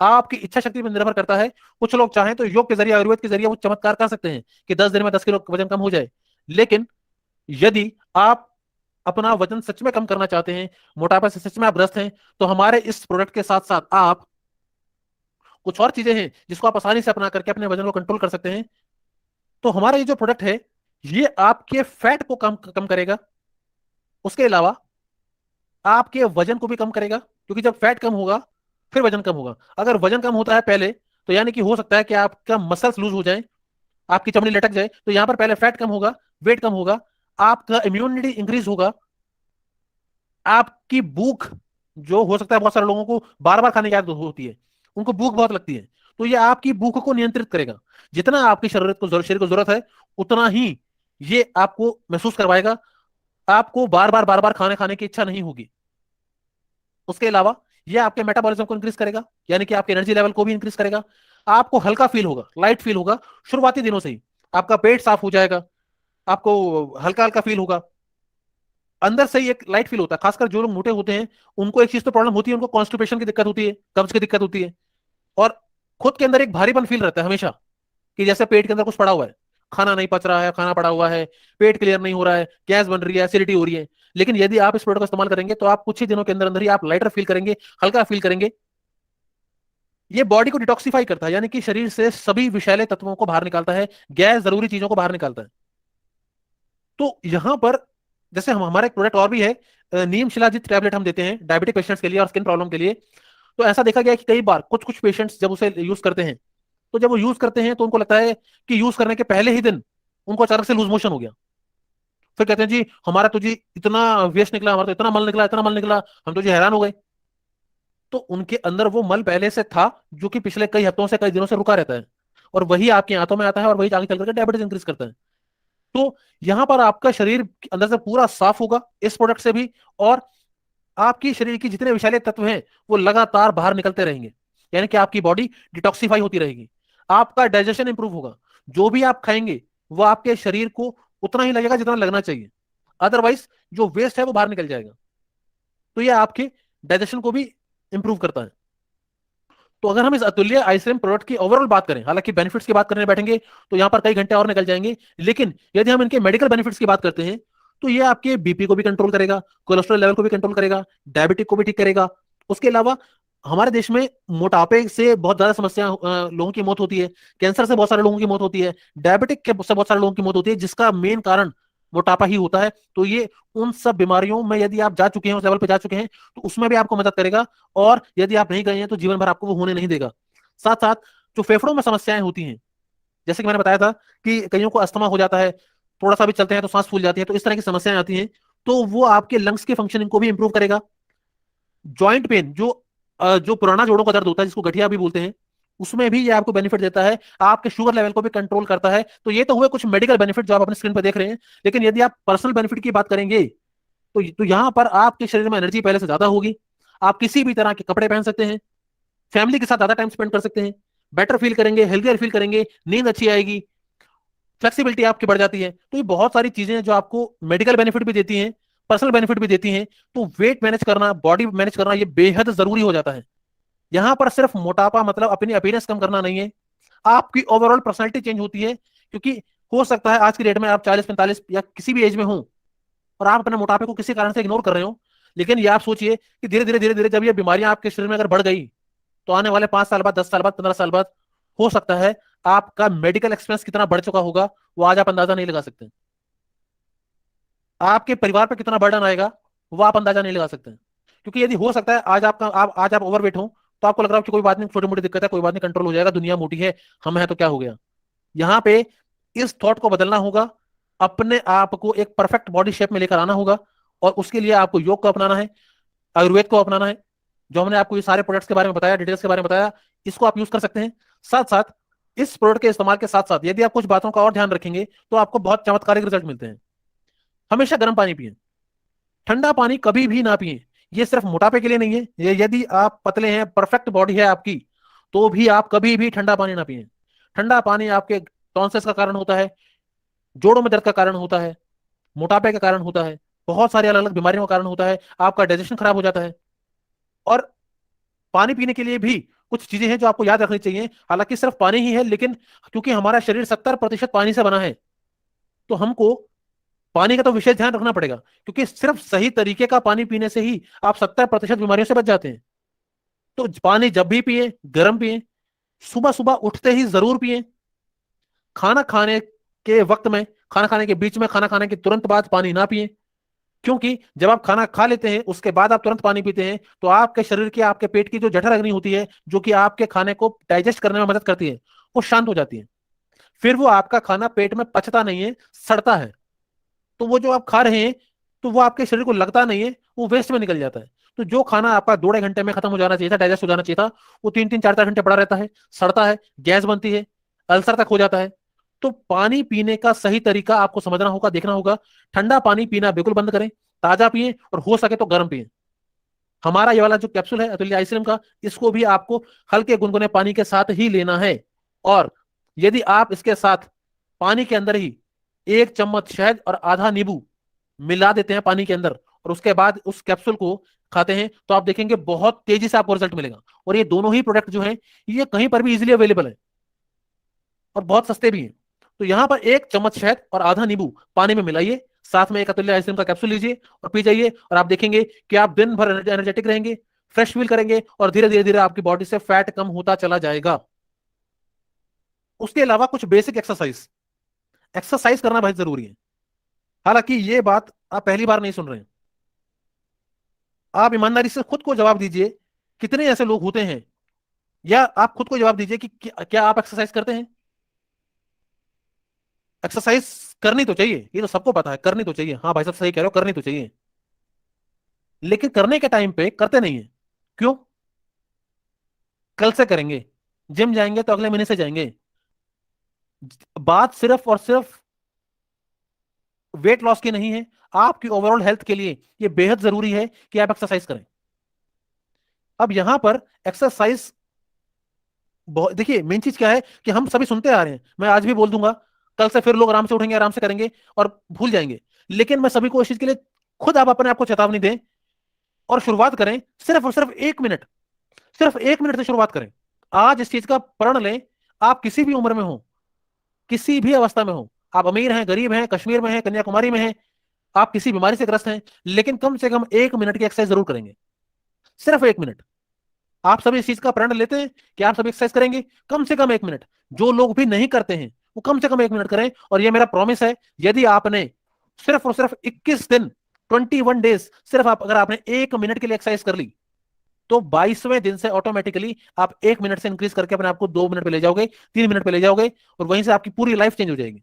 आपकी इच्छा शक्ति पर निर्भर करता है। कुछ लोग चाहें तो योग के जरिए, आयुर्वेद के जरिए वो चमत्कार कर सकते हैं कि 10 दिन में 10 किलो वजन कम हो जाए। लेकिन यदि आप अपना वजन सच में कम करना चाहते हैं, मोटापा से सच में आप ग्रस्त हैं, तो हमारे इस प्रोडक्ट के साथ साथ आप कुछ और चीजें हैं जिसको आप आसानी से अपना करके अपने वजन को कंट्रोल कर सकते हैं। तो हमारा ये जो प्रोडक्ट है, ये आपके फैट को कम कम करेगा, उसके अलावा आपके वजन को भी कम करेगा। क्योंकि जब फैट कम होगा फिर वजन कम होगा। अगर वजन कम होता है पहले, तो यानी कि हो सकता है कि आपका मसल्स लूज हो जाए, आपकी चमड़ी लटक जाए। तो यहां पर पहले फैट कम होगा, वेट कम होगा, आपका इम्यूनिटी इंक्रीज होगा, आपकी भूख, जो हो सकता है बहुत सारे लोगों को बार बार खाने की आदत होती है, उनको भूख बहुत लगती है, तो ये आपकी भूख को नियंत्रित करेगा। जितना आपकी शरीर को जरूरत है उतना ही ये आपको महसूस करवाएगा, आपको बार बार खाने खाने की इच्छा नहीं होगी। उसके अलावा ये आपके मेटाबॉलिज्म को इंक्रीज करेगा, यानी कि आपके एनर्जी लेवल को भी इंक्रीज करेगा। आपको हल्का फील होगा, लाइट फील होगा शुरुआती दिनों से ही, आपका पेट साफ हो जाएगा, आपको हल्का हल्का फील होगा, अंदर से ही एक लाइट फील होता है। खासकर जो लोग मोटे होते हैं उनको एक चीज तो प्रॉब्लम होती है, उनको कॉन्स्टिपेशन की दिक्कत होती है, कब्ज की दिक्कत होती है, और खुद के अंदर एक भारीपन फील रहता है हमेशा, कि जैसे पेट के अंदर कुछ पड़ा हुआ है, खाना नहीं पच रहा है, खाना पड़ा हुआ है, पेट क्लियर नहीं हो रहा है, गैस बन रही है, एसिडिटी हो रही है। लेकिन यदि आप इस प्रोडक्ट का इस्तेमाल करेंगे तो आप कुछ ही दिनों के अंदर अंदर ही आप लाइटर फील करेंगे, हल्का फील करेंगे। ये बॉडी को डिटॉक्सिफाई करता है, यानी कि शरीर से सभी विषैले तत्वों को बाहर निकालता है, गैस जरूरी चीजों को बाहर निकालता है। तो यहां पर जैसे हमारा एक प्रोडक्ट और भी है, नीम शिलाजीत टैबलेट हम देते हैं डायबिटिक पेशेंट्स के लिए और स्किन प्रॉब्लम के लिए। तो ऐसा देखा गया है कि कई बार कुछ कुछ पेशेंट्स जब उसे यूज करते हैं, तो जब वो यूज करते हैं तो उनको लगता है कि यूज करने के पहले ही दिन उनको अचानक से लूज मोशन हो गया। फिर कहते हैं जी हमारा तो जी इतना वेस्ट निकला, हमारा तो इतना मल निकला, इतना मल निकला, हम तो जी हैरान हो गए। तो उनके अंदर वो मल पहले से था जो कि पिछले कई हफ्तों से, कई दिनों से रुका रहता है, और वही आपके आंतों में आता है और वही आगे चल करके डायबिटीज इंक्रीज करता है। तो यहां पर आपका शरीर अंदर से पूरा साफ होगा इस प्रोडक्ट से भी, और आपकी शरीर की जितने विषैले तत्व हैं वो लगातार बाहर निकलते रहेंगे, यानी कि आपकी बॉडी डिटॉक्सिफाई होती रहेगी, आपका डाइजेशन इंप्रूव होगा, जो भी आप खाएंगे वो आपके शरीर को उतना ही लगेगा जितना लगना चाहिए, अदरवाइज जो वेस्ट है वो बाहर निकल जाएगा। तो ये आपके डाइजेशन को भी इंप्रूव करता है। तो अगर हम इस अतुल्य आइसक्रीम प्रोडक्ट की ओवरऑल बात करें, हालांकि बेनिफिट्स की बात करने बैठेंगे तो यहां पर कई घंटे और निकल जाएंगे, लेकिन यदि हम इनके मेडिकल बेनिफिट्स की बात करते हैं तो ये आपके बीपी को भी कंट्रोल करेगा, कोलेस्ट्रॉल लेवल को भी कंट्रोल करेगा, डायबिटिक को भी ठीक करेगा। उसके अलावा हमारे देश में मोटापे से बहुत ज्यादा समस्या, लोगों की मौत होती है, कैंसर से बहुत सारे लोगों की मौत होती है, डायबिटिक से बहुत सारे लोगों की मौत होती है, जिसका मेन कारण मोटापा ही होता है। तो ये उन सब बीमारियों में यदि आप जा चुके हैं, उस लेवल पे जा चुके हैं, तो उसमें भी आपको मदद करेगा। और यदि आप नहीं गए हैं तो जीवन भर आपको वो होने नहीं देगा। साथ साथ जो फेफड़ों में समस्याएं होती हैं, जैसे कि मैंने बताया था कि कईयों को अस्थमा हो जाता है, थोड़ा सा भी चलते हैं तो सांस फूल जाती है, तो इस तरह की समस्याएं आती हैं, तो वो आपके लंग्स की फंक्शनिंग को भी इंप्रूव करेगा। जॉइंट पेन, जो पुराना जोड़ों का दर्द होता है जिसको गठिया भी बोलते हैं, उसमें भी ये आपको बेनिफिट देता है। आपके शुगर लेवल को भी कंट्रोल करता है। तो ये तो हुए कुछ मेडिकल बेनिफिट जो आप अपने स्क्रीन पर देख रहे हैं। लेकिन यदि आप पर्सनल बेनिफिट की बात करेंगे तो यहाँ पर आपके शरीर में एनर्जी पहले से ज्यादा होगी। आप किसी भी तरह के कपड़े पहन सकते हैं, फैमिली के साथ ज्यादा टाइम स्पेंड कर सकते हैं, बेटर फील करेंगे, हेल्थियर फील करेंगे, नींद अच्छी आएगी, फ्लेक्सिबिलिटी आपकी बढ़ जाती है। तो ये बहुत सारी चीजें हैं जो आपको मेडिकल बेनिफिट भी देती हैं, पर्सनल बेनिफिट भी देती हैं। तो वेट मैनेज करना, बॉडी मैनेज करना, ये बेहद जरूरी हो जाता है। यहां पर सिर्फ मोटापा मतलब अपनी अपीयरेंस कम करना नहीं है, आपकी ओवरऑल पर्सनैलिटी चेंज होती है। क्योंकि हो सकता है आज की डेट में आप 40-45 या किसी भी एज में हो और आप अपने मोटापे को किसी कारण से इग्नोर कर रहे हो। लेकिन ये आप सोचिए कि धीरे धीरे जब ये बीमारियां आपके शरीर में अगर बढ़ गई, तो आने वाले 5 साल बाद, 10 साल बाद, 15 साल बाद हो सकता है आपका मेडिकल एक्सपेंस कितना बढ़ चुका होगा, वो आज आप अंदाजा नहीं लगा सकते। आपके परिवार पर कितना बर्डन आएगा, वो आप अंदाजा नहीं लगा सकते। क्योंकि यदि हो सकता है आज आप ओवरवेट हो, तो आपको लग रहा हो कि कोई बात नहीं, छोटी मोटी दिक्कत है, कोई बात नहीं, कंट्रोल हो जाएगा, दुनिया मोटी है, हम है तो क्या हो गया। यहाँ पे इस थॉट को बदलना होगा, अपने आप को एक परफेक्ट बॉडी शेप में लेकर आना होगा। और उसके लिए आपको योग को अपनाना है, आयुर्वेद को अपनाना है। जो हमने आपको ये सारे प्रोडक्ट्स के बारे में बताया, डिटेल्स के बारे में बताया, इसको आप यूज कर सकते हैं। साथ साथ इस प्रोडक्ट के इस्तेमाल के साथ साथ यदि आप कुछ बातों का और ध्यान रखेंगे तो आपको बहुत चमत्कारिक रिजल्ट मिलते हैं। हमेशा गर्म पानी पिए, ठंडा पानी कभी भी ना पिए। ये सिर्फ मोटापे के लिए नहीं है, ये यदि आप पतले हैं, परफेक्ट बॉडी है आपकी, तो भी आप कभी भी ठंडा पानी ना पिए। ठंडा पानी आपके टॉन्सिल्स का कारण होता है, जोड़ों में दर्द का कारण होता है, मोटापे का कारण होता है, बहुत सारी अलग अलग बीमारियों का कारण होता है, आपका डाइजेशन खराब हो जाता है। और पानी पीने के लिए भी कुछ चीजें हैं जो आपको याद रखनी चाहिए। हालांकि सिर्फ पानी ही है, लेकिन क्योंकि हमारा शरीर 70% पानी से बना है, तो हमको पानी का तो विशेष ध्यान रखना पड़ेगा। क्योंकि सिर्फ सही तरीके का पानी पीने से ही आप 70% बीमारियों से बच जाते हैं। तो पानी जब भी पिए, गर्म पिए, सुबह सुबह उठते ही जरूर पिए, खाना खाने के वक्त में, खाना खाने के बीच में, खाना खाने के तुरंत बाद पानी ना पिए। क्योंकि जब आप खाना खा लेते हैं उसके बाद आप तुरंत पानी पीते हैं, तो आपके शरीर की, आपके पेट की जो जठर अग्नि होती है, जो कि आपके खाने को डाइजेस्ट करने में मदद करती है, वो शांत हो जाती है। फिर वो आपका खाना पेट में पचता नहीं है, सड़ता है। तो वो जो आप खा रहे हैं, तो वो आपके शरीर को लगता नहीं है, वो वेस्ट में निकल जाता है। तो जो खाना आपका 2-2.5 घंटे में खत्म हो जाना चाहिए था, डाइजेस्ट हो जाना चाहिए था, वो 3-3, 4-4 घंटे पड़ा रहता है, सड़ता है, गैस बनती है, अल्सर तक हो जाता है। तो पानी पीने का सही तरीका आपको समझना होगा, देखना होगा। ठंडा पानी पीना बिल्कुल बंद करें, ताजा पिए, और हो सके तो गर्म पिए। हमारा ये वाला जो कैप्सूल है अतुल्य आइसक्रीम का, इसको भी आपको हल्के गुनगुने पानी के साथ ही लेना है। और यदि आप इसके साथ पानी के अंदर ही 1 चम्मच शहद और आधा नींबू मिला देते हैं पानी के अंदर, और उसके बाद उस कैप्सूल को खाते हैं, तो आप देखेंगे बहुत तेजी से आपको रिजल्ट मिलेगा। और ये दोनों ही प्रोडक्ट जो हैं, ये कहीं पर भी इजीली अवेलेबल है और बहुत सस्ते भी हैं। तो यहाँ पर 1 चम्मच शहद और आधा नींबू पानी में मिलाइए, साथ में एक अतुल्य आइसक्रीम का कैप्सूल लीजिए और पी जाइए, और आप देखेंगे कि आप दिन भर एनर्जेटिक रहेंगे, फ्रेश फील करेंगे, और धीरे धीरे आपकी बॉडी से फैट कम होता चला जाएगा। उसके अलावा कुछ बेसिक एक्सरसाइज, एक्सरसाइज करना बहुत जरूरी है। हालांकि ये बात आप पहली बार नहीं सुन रहे हैं। आप ईमानदारी से खुद को जवाब दीजिए, कितने ऐसे लोग होते हैं, या आप खुद को जवाब दीजिए कि क्या आप एक्सरसाइज करते हैं। एक्सरसाइज करनी तो चाहिए, ये तो सबको पता है, करनी तो चाहिए। हाँ भाई साहब सही कह रहे हो, करनी तो चाहिए। लेकिन करने के टाइम पे करते नहीं है। क्यों? कल से करेंगे, जिम जाएंगे तो अगले महीने से जाएंगे। बात सिर्फ और सिर्फ वेट लॉस की नहीं है, आपकी ओवरऑल हेल्थ के लिए ये बेहद जरूरी है कि आप एक्सरसाइज करें। अब यहां पर एक्सरसाइज, देखिए मेन चीज क्या है कि हम सभी सुनते आ रहे हैं, मैं आज भी बोल दूंगा, कल से फिर लोग आराम से उठेंगे, आराम से करेंगे और भूल जाएंगे। लेकिन मैं सभी को इस चीज के लिए, खुद आप अपने आप को चेतावनी दें और शुरुआत करें। सिर्फ और सिर्फ 1 मिनट, सिर्फ 1 मिनट से शुरुआत करें। आज इस चीज का प्रण लें। आप किसी भी उम्र में हो, किसी भी अवस्था में हो, आप अमीर हैं, गरीब हैं, कश्मीर में हैं, कन्याकुमारी में हैं, आप किसी बीमारी से ग्रस्त हैं, लेकिन कम से कम 1 मिनट की एक्सरसाइज जरूर करेंगे। सिर्फ 1 मिनट। आप सभी इस चीज का प्रण लेते हैं कि आप सभी एक्सरसाइज करेंगे कम से कम 1 मिनट। जो लोग भी नहीं करते हैं वो कम से कम 1 मिनट करें। और यह मेरा प्रॉमिस है, यदि आपने सिर्फ और सिर्फ 21 दिन, 21 डेज, सिर्फ आप अगर आपने 1 मिनट के लिए एक्सरसाइज कर ली तो 22वें दिन से ऑटोमेटिकली आप 1 मिनट से इंक्रीज करके अपने आप को 2 मिनट पे ले जाओगे, 3 मिनट पे ले जाओगे, और वहीं से आपकी पूरी लाइफ चेंज हो जाएगी।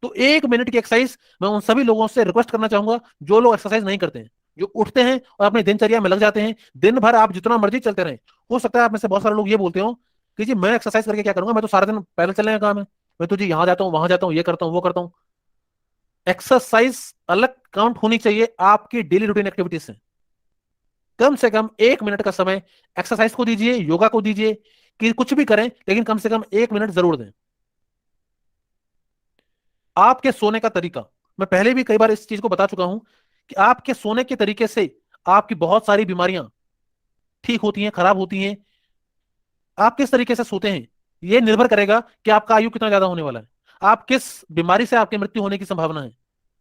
तो 1 मिनट की एक्सरसाइज मैं उन सभी लोगों से रिक्वेस्ट करना चाहूंगा जो लोग एक्सरसाइज नहीं करते हैं, जो उठते हैं और अपनी दिनचर्या में लग जाते हैं, दिन भर आप जितना मर्जी चलते रहे। हो सकता है आप में से बहुत सारे लोग ये बोलते हो कि जी मैं एक्सरसाइज करके क्या करूंगा, मैं तो सारा दिन पैदल चलने का काम है, मैं तो जी यहाँ जाता हूँ वहां जाता हूँ, ये करता हूँ वो करता हूँ। एक्सरसाइज अलग काउंट होनी चाहिए आपकी डेली रूटीन एक्टिविटीज से। कम से कम 1 मिनट का समय एक्सरसाइज को दीजिए, योगा को दीजिए, कि कुछ भी करें लेकिन कम से कम 1 मिनट जरूर दें। आपके सोने का तरीका, मैं पहले भी कई बार इस चीज को बता चुका हूं कि आपके सोने के तरीके से आपकी बहुत सारी बीमारियां ठीक होती हैं, खराब होती हैं। आप किस तरीके से सोते हैं यह निर्भर करेगा कि आपका आयु कितना ज्यादा होने वाला है, आप किस बीमारी से आपकी मृत्यु होने की संभावना है,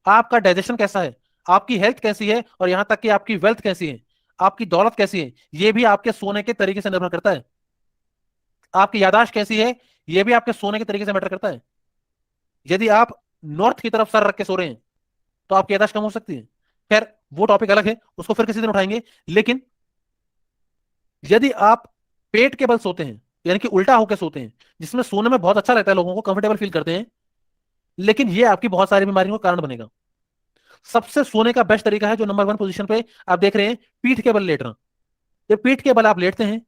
आपका डाइजेशन कैसा है, आपकी हेल्थ कैसी है, और यहां तक कि आपकी वेल्थ कैसी है, आपकी दौलत कैसी है, यह भी आपके सोने के तरीके से निर्भर करता है। आपकी याददाश्त कैसी है, यह भी आपके सोने के तरीके से मैटर करता है। यदि आप नॉर्थ की तरफ सर रख के सो रहे हैं तो आपकी याददाश्त कम हो सकती है। खैर वो टॉपिक अलग है, उसको फिर किसी दिन उठाएंगे। लेकिन यदि आप पेट के बल सोते हैं, यानी कि उल्टा होकर सोते हैं, जिसमें सोने में बहुत अच्छा लगता है, लोगों को कंफर्टेबल फील करते हैं, लेकिन ये आपकी बहुत सारी बीमारियों का कारण बनेगा। सबसे सोने का बेस्ट तरीका है जो नंबर 1 पोजीशन पे आप देख रहे हैं, पीठ के बल लेटना। जब पीठ के बल आप लेटते हैं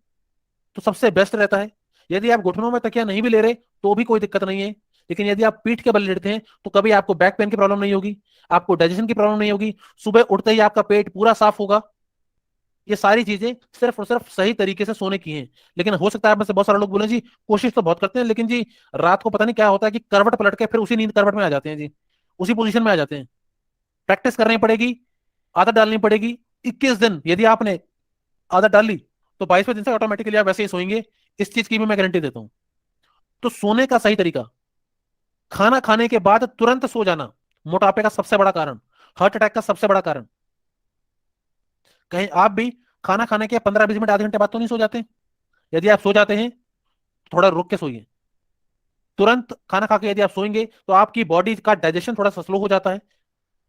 तो सबसे बेस्ट रहता है। यदि आप घुटनों में तकिया नहीं भी ले रहे तो भी कोई दिक्कत नहीं है, लेकिन यदि आप पीठ के बल लेटते हैं तो कभी आपको बैक पेन की प्रॉब्लम नहीं होगी, आपको डाइजेशन की प्रॉब्लम नहीं होगी, सुबह उठते ही आपका पेट पूरा साफ होगा। ये सारी चीजें सिर्फ और सिर्फ सही तरीके से सोने की हैं। लेकिन हो सकता है आप में से बहुत सारे लोग बोले जी कोशिश तो बहुत करते हैं, लेकिन जी रात को पता नहीं क्या होता है कि करवट पलट के फिर उसी नींद करवट में आ जाते हैं जी, उसी पोजीशन में आ जाते हैं। प्रैक्टिस करनी पड़ेगी, आदत डालनी पड़ेगी। 21 दिन यदि आपने आदत डाल ली तो 22वें दिन से ऑटोमेटिकली आप वैसे ही सोएंगे। इस चीज की भी मैं गारंटी देता हूं। तो सोने का सही तरीका, खाना खाने के बाद तुरंत सो जाना मोटापे का सबसे बड़ा कारण, हार्ट अटैक का सबसे बड़ा कारण। कहीं आप भी खाना खाने के 15-20 मिनट आधे घंटे बाद तो नहीं सो जाते? यदि आप सो जाते हैं थोड़ा रुक के सोइए। तुरंत खाना खा के यदि आप सोएंगे तो आपकी बॉडी का डाइजेशन थोड़ा सा स्लो हो जाता है,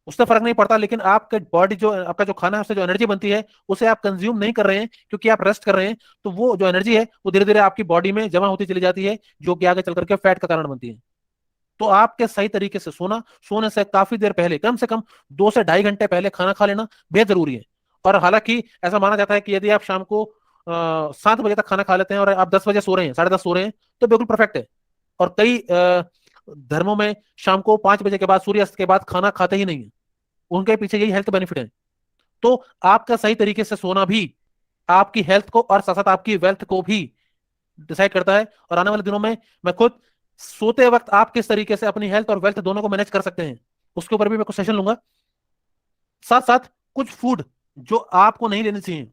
उससे फर्क नहीं पड़ता, लेकिन आपके बॉडी जो आपका जो खाना है उससे जो एनर्जी बनती है उसे आप कंज्यूम नहीं कर रहे हैं क्योंकि आप रेस्ट कर रहे हैं, तो वो जो एनर्जी है वो धीरे धीरे आपकी बॉडी में जमा होती चली जाती है, जो कि आगे चल करके फैट का कारण बनती है। तो आपके सही तरीके से सोना, सोने से काफी देर पहले, कम से कम 2 से ढाई घंटे पहले खाना खा लेना बेहद जरूरी है। और हालांकि ऐसा माना जाता है कि यदि आप शाम को 7 बजे तक खाना खा लेते हैं और आप 10 बजे सो रहे हैं, 10:30 सो रहे हैं, तो बिल्कुल परफेक्ट है। और कई धर्मों में शाम को 5 बजे के बाद, सूर्यास्त के बाद खाना खाते ही नहीं है, उनके पीछे यही हेल्थ बेनिफिट है। तो आपका सही तरीके से सोना भी आपकी हेल्थ को और साथ साथ आपकी वेल्थ को भी डिसाइड करता है। और आने वाले दिनों में मैं खुद सोते वक्त आप किस तरीके से अपनी हेल्थ और वेल्थ दोनों को मैनेज कर सकते हैं उसके ऊपर भी मैं कुछ सेशन लूंगा। साथ साथ कुछ फूड जो आपको नहीं लेने चाहिए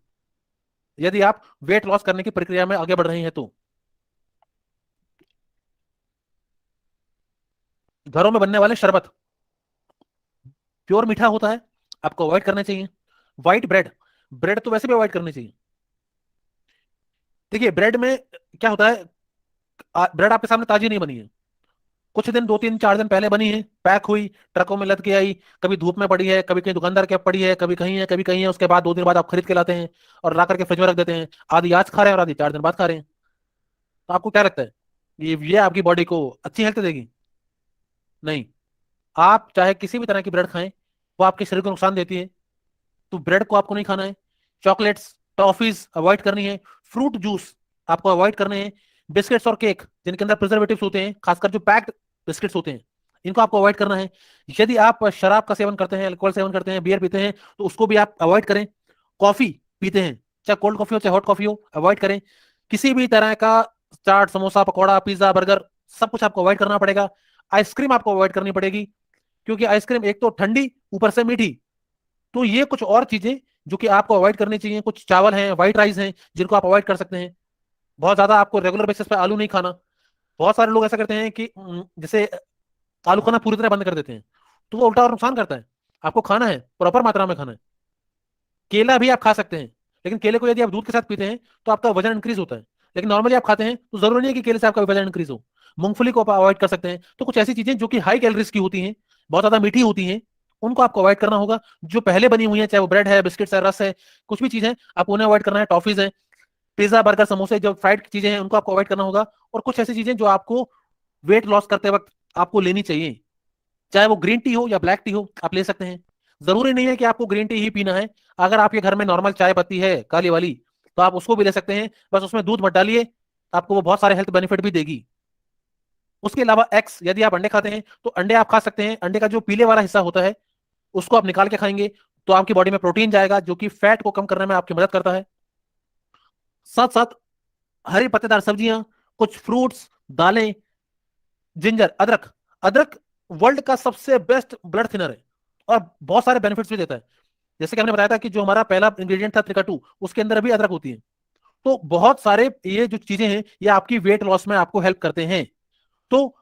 यदि आप वेट लॉस करने की प्रक्रिया में आगे बढ़ रहे हैं, तो घरों में बनने वाले शरबत प्योर मीठा होता है, आपको अवॉइड करने चाहिए। व्हाइट ब्रेड, ब्रेड तो वैसे भी अवॉइड करनी चाहिए। देखिए ब्रेड में क्या होता है, ब्रेड आपके सामने ताजी नहीं बनी है, कुछ दिन 2-3-4 दिन पहले बनी है, पैक हुई, ट्रकों में लद के आई, कभी धूप में पड़ी है, कभी कहीं दुकानदार के पड़ी है, कभी कहीं है, कभी कहीं है, उसके बाद 2 दिन बाद आप खरीद के लाते हैं और ला करके फ्रिज में रख देते हैं। आधी आज खा रहे हैं और आधी 4 दिन बाद खा रहे हैं। तो आपको क्या लगता है ये आपकी बॉडी को अच्छी हेल्थ देगी? नहीं। आप चाहे किसी भी तरह की ब्रेड खाएं, वो आपके शरीर को नुकसान देती है, तो ब्रेड को आपको नहीं खाना है। चॉकलेट्स, टॉफीज अवॉइड करनी है। फ्रूट जूस आपको अवॉइड करने हैं। बिस्किट्स और केक जिनके अंदर प्रिजर्वेटिव्स होते हैं, खासकर जो पैक्ड बिस्किट्स होते हैं, इनको आपको अवॉइड करना है। यदि आप शराब का सेवन करते हैं, अल्कोहल सेवन करते हैं, बियर पीते हैं, तो उसको भी आप अवॉइड करें। कॉफी पीते हैं, चाहे कोल्ड कॉफी हो चाहे हॉट कॉफी हो, अवॉइड करें। किसी भी तरह का चाट, समोसा, पकौड़ा, पिज्जा, बर्गर, सब कुछ आपको अवॉइड करना पड़ेगा। आइसक्रीम आपको अवॉइड करनी पड़ेगी, क्योंकि आइसक्रीम एक तो ठंडी, ऊपर से मीठी। तो ये कुछ और चीजें जो कि आपको अवॉइड करनी चाहिए। कुछ चावल हैं, व्हाइट राइस हैं, जिनको आप अवॉइड कर सकते हैं। बहुत ज्यादा आपको रेगुलर बेसिस पे आलू नहीं खाना। बहुत सारे लोग ऐसा करते हैं कि जैसे आलू खाना पूरी तरह बंद कर देते हैं, तो वो उल्टा और नुकसान करता है। आपको खाना है, प्रॉपर मात्रा में खाना है। केला भी आप खा सकते हैं, लेकिन केले को यदि आप दूध के साथ पीते हैं तो आपका वजन इंक्रीज होता है। लेकिन नॉर्मली आप खाते हैं तो जरूरी नहीं है कि केले से आपका वजन इंक्रीज हो। मूंगफली को आप अवॉइड कर सकते हैं। तो कुछ ऐसी चीजें जो कि हाई कैलोरीज की होती हैं, बहुत ज्यादा मीठी होती हैं, उनको आपको अवॉइड करना होगा। जो पहले बनी हुई है, चाहे वो ब्रेड है, बिस्किट्स है, रस है, कुछ भी चीज है, आपको उन्हें अवॉइड करना है। टॉफीज है, पिज्जा, बर्गर, समोसे, जो फ्राइड चीजें हैं, उनको आपको अवॉइड करना होगा। और कुछ ऐसी चीजें जो आपको वेट लॉस करते वक्त आपको लेनी चाहिए, चाहे वो ग्रीन टी हो या ब्लैक टी हो, आप ले सकते हैं। जरूरी नहीं है कि आपको ग्रीन टी ही पीना है। अगर आपके घर में नॉर्मल चाय पत्ती है काली वाली, तो आप उसको भी ले सकते हैं, बस उसमें दूध मत डालिए, आपको वो बहुत सारे हेल्थ बेनिफिट भी देगी। उसके अलावा एक्स, यदि आप अंडे खाते हैं तो अंडे आप खा सकते हैं। अंडे का जो पीले वाला हिस्सा होता है उसको आप निकाल के खाएंगे तो आपकी बॉडी में प्रोटीन जाएगा, जो कि फैट को कम करने में आपकी मदद करता है। साथ साथ हरी पत्तेदार सब्जियां, कुछ फ्रूट्स, दालें, जिंजर, अदरक। अदरक वर्ल्ड का सबसे बेस्ट ब्लड थिनर है और बहुत सारे बेनिफिट्स भी देता है। जैसे कि हमने बताया था कि जो हमारा पहला इंग्रेडिएंट था त्रिकटू, उसके अंदर भी अदरक होती है। तो बहुत सारे ये जो चीजें हैं ये आपकी वेट लॉस में आपको हेल्प करते हैं। तो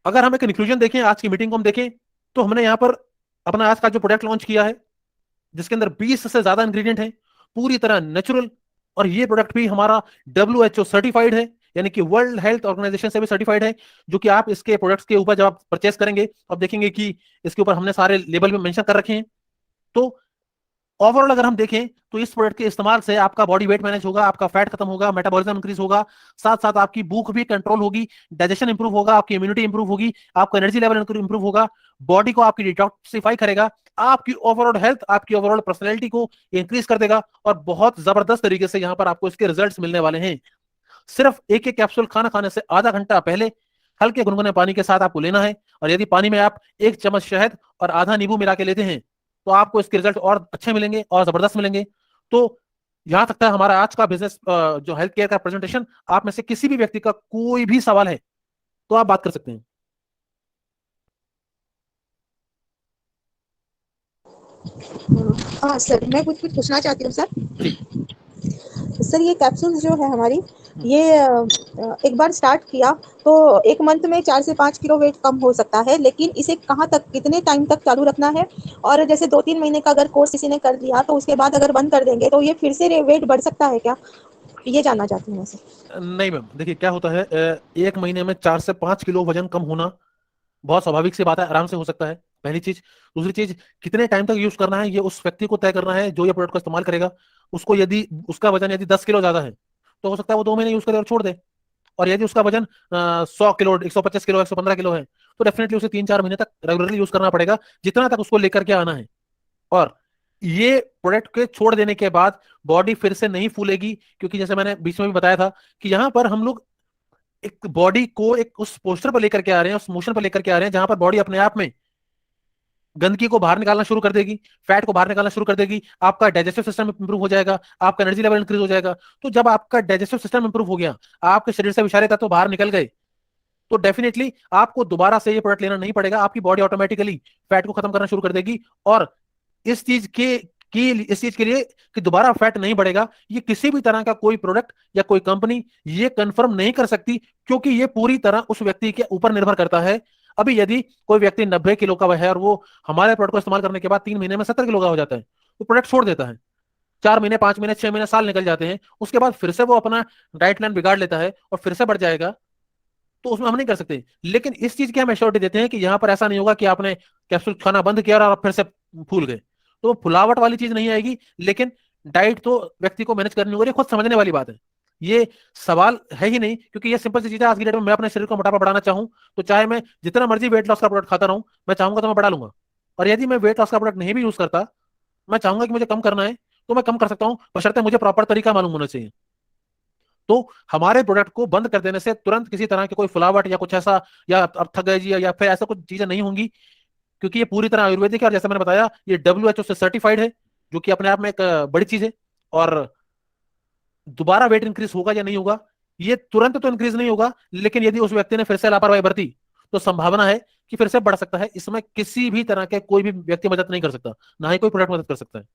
अगर हम एक कंक्लूजन देखें, आज की मीटिंग को हम देखें, तो हमने यहाँ पर अपना आज का जो प्रोडक्ट लॉन्च किया है, जिसके अंदर 20 से ज्यादा इंग्रेडिएंट हैं, पूरी तरह नेचुरल। और ये प्रोडक्ट भी हमारा WHO सर्टिफाइड है, यानी कि वर्ल्ड हेल्थ ऑर्गेनाइजेशन से भी सर्टिफाइड है। जो कि आप इसके प्रोडक्ट्स के ऊपर जब आप परचेस करेंगे, आप देखेंगे कि इसके ऊपर हमने सारे लेबल में मेंशन कर रखे हैं। तो ओवरऑल अगर हम देखें तो इस प्रोडक्ट के इस्तेमाल से आपका बॉडी वेट मैनेज होगा, आपका फैट खत्म होगा, मेटाबॉलिज्म इंक्रीज होगा, साथ साथ आपकी भूख भी कंट्रोल होगी, डाइजेशन इंप्रूव होगा, आपकी इम्यूनिटी इंप्रूव होगी, आपका एनर्जी लेवल इंप्रूव होगा, बॉडी को आपकी डिटॉक्सिफाई करेगा, आपकी ओवरऑल हेल्थ, आपकी ओवरऑल पर्सनैलिटी को इंक्रीज कर देगा। और बहुत जबरदस्त तरीके से यहाँ पर आपको इसके रिजल्ट्स मिलने वाले हैं। सिर्फ एक एक कैप्सूल खाना खाने से आधा घंटा पहले हल्के गुनगुने पानी के साथ आपको लेना है। और यदि पानी में आप 1 चम्मच शहद और आधा नींबू मिला के लेते हैं तो आपको इसके रिजल्ट और अच्छे मिलेंगे और जबरदस्त मिलेंगे। तो यहां तक था हमारा आज का बिजनेस जो हेल्थ केयर का प्रेजेंटेशन। आप में से किसी भी व्यक्ति का कोई भी सवाल है तो आप बात कर सकते हैं।
हाँ सर, मैं कुछ कुछ पूछना चाहती हूँ सर।
जी।
सर ये कैप्सूल्स जो है हमारी,
हम्म।
ये एक बार स्टार्ट किया तो एक मंथ में 4 से 5 किलो वेट कम हो सकता है, लेकिन इसे कहाँ तक, कितने टाइम तक चालू रखना है? और जैसे 2-3 महीने का अगर कोर्स किसी ने कर दिया तो उसके बाद अगर बंद कर देंगे तो ये फिर से वेट बढ़ सकता है क्या? ये जानना चाहती हूँ मैं सर।
नहीं मैम, देखिए क्या होता है, 1 महीने में 4 से 5 किलो वजन कम होना बहुत स्वाभाविक सी बात है, आराम से हो सकता है। पहली चीज। दूसरी चीज, कितने टाइम तक यूज करना है ये उस व्यक्ति को तय करना है जो ये प्रोडक्ट को इस्तेमाल करेगा। उसको यदि उसका वजन यदि 10 किलो ज्यादा है तो हो सकता है वो 2 महीने यूज करे और छोड़ दे। और यदि उसका वजन 100 किलो, 125 किलो, 115 किलो है तो डेफिनेटली उसे 3-4 महीने तक रेगुलरली यूज करना पड़ेगा, जितना तक उसको लेकर के आना है। और ये प्रोडक्ट के छोड़ देने के बाद बॉडी फिर से नहीं फूलेगी, क्योंकि जैसे मैंने बीच में भी बताया था कि यहाँ पर हम लोग एक बॉडी को एक उस पोस्टर पर लेकर के आ रहे हैं, उस मोशन पर लेकर के आ रहे हैं जहां पर बॉडी अपने आप में गंदगी को बाहर निकालना शुरू कर देगी, फैट को बाहर निकालना शुरू कर देगी, आपका डाइजेस्टिव सिस्टम इंप्रूव हो जाएगा, आपका एनर्जी लेवल इंक्रीज हो जाएगा। तो जब आपका डाइजेस्टिव सिस्टम इंप्रूव हो गया, आपके शरीर से विषारी तत्व बाहर निकल गए, तो डेफिनेटली आपको दोबारा से ये प्रोडक्ट लेना नहीं पड़ेगा। आपकी बॉडी ऑटोमेटिकली फैट को खत्म करना शुरू कर देगी। और इस चीज के इस चीज के लिए कि दोबारा फैट नहीं बढ़ेगा, ये किसी भी तरह का कोई प्रोडक्ट या कोई कंपनी ये कंफर्म नहीं कर सकती, क्योंकि ये पूरी तरह उस व्यक्ति के ऊपर निर्भर करता है। अभी यदि कोई व्यक्ति 90 किलो का है और वो हमारे प्रोडक्ट को इस्तेमाल करने के बाद 3 महीने में 70 किलो का हो जाता है, तो प्रोडक्ट छोड़ देता है। 4 महीने, 5 महीने, 6 महीने, साल निकल जाते हैं, उसके बाद फिर से वो अपना डाइट प्लान बिगाड़ लेता है और फिर से बढ़ जाएगा। तो उसमें हम नहीं कर सकते। लेकिन इस चीज की हम एश्योरिटी देते हैं कि यहाँ पर ऐसा नहीं होगा कि आपने कैप्सूल खाना बंद किया और आप फिर से फूल गए। तो वो फुलावट वाली चीज नहीं आएगी। लेकिन डाइट तो व्यक्ति को मैनेज करनी होगी, ये खुद समझने वाली बात है। ये सवाल है ही नहीं, क्योंकि ये सिंपल सी चीज है। आज की डेट में मैं अपने शरीर को मोटापा बढ़ाना चाहूं तो चाहे मैं जितना मर्जी वेट लॉस का प्रोडक्ट खाता रहूं, मैं चाहूंगा तो मैं बढ़ा लूंगा। और यदि मैं वेट लॉस का प्रोडक्ट नहीं भी यूज करता, मैं चाहूंगा कि मुझे कम करना है तो मैं कम कर सकता हूं, बशर्ते मुझे प्रॉपर तरीका मालूम होना चाहिए। तो हमारे प्रोडक्ट को बंद कर देने से तुरंत किसी तरह की कोई फुलावट या कुछ ऐसा, या अब थक गए जी या फिर ऐसा कुछ चीजें नहीं होंगी, क्योंकि ये पूरी तरह आयुर्वेदिक है। और जैसे मैंने बताया, ये WHO से सर्टिफाइड है, जो कि अपने आप में एक बड़ी चीज है। और दोबारा वेट इंक्रीज होगा या नहीं होगा, ये तुरंत तो इंक्रीज नहीं होगा, लेकिन यदि उस व्यक्ति ने फिर से लापरवाही बरती तो संभावना है कि फिर से बढ़ सकता है। इसमें किसी भी तरह के कोई भी व्यक्ति मदद नहीं कर सकता, ना ही कोई प्रोडक्ट मदद कर सकता है।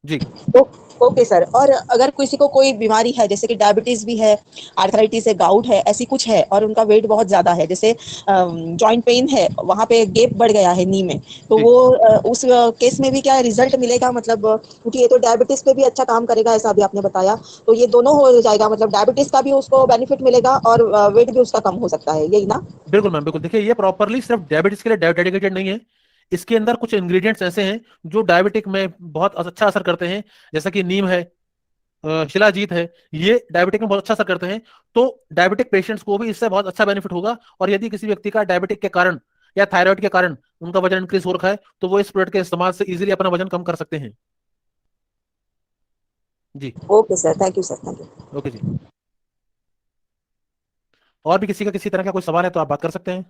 जी
ओ- ओके सर। और अगर किसी को कोई बीमारी है, जैसे कि डायबिटीज भी है, आर्थराइटिस है, गाउट है, ऐसी कुछ है, और उनका वेट बहुत ज्यादा है, जैसे जॉइंट पेन है, वहां पे गैप बढ़ गया है नी में, तो
जी
वो उस केस में भी क्या रिजल्ट मिलेगा? मतलब क्योंकि ये तो डायबिटीज पे भी अच्छा काम करेगा ऐसा भी आपने बताया, तो ये दोनों हो जाएगा, मतलब डायबिटीज का भी उसको बेनिफिट मिलेगा और वेट भी उसका कम हो सकता है, यही ना?
बिल्कुल मैम बिल्कुल। देखिए ये प्रॉपरली सिर्फ डायबिटीज के लिए डेडिकेटेड नहीं है। इसके अंदर कुछ इंग्रेडिएंट्स ऐसे हैं जो डायबिटिक में बहुत अच्छा असर करते हैं, जैसा कि नीम है, शिलाजीत है, ये डायबिटिक में बहुत अच्छा असर करते हैं। तो डायबिटिक पेशेंट्स को भी इससे बहुत अच्छा बेनिफिट होगा। और यदि किसी व्यक्ति का डायबिटिक के कारण या थायराइड के कारण उनका वजन इंक्रीज हो रखा है, तो वो इस प्रोडक्ट के इस्तेमाल से इजीली अपना वजन कम कर सकते हैं। जी।
Okay sir, thank you sir, thank you.
Okay जी। और भी किसी का किसी तरह का कोई सवाल है तो आप बात कर सकते हैं।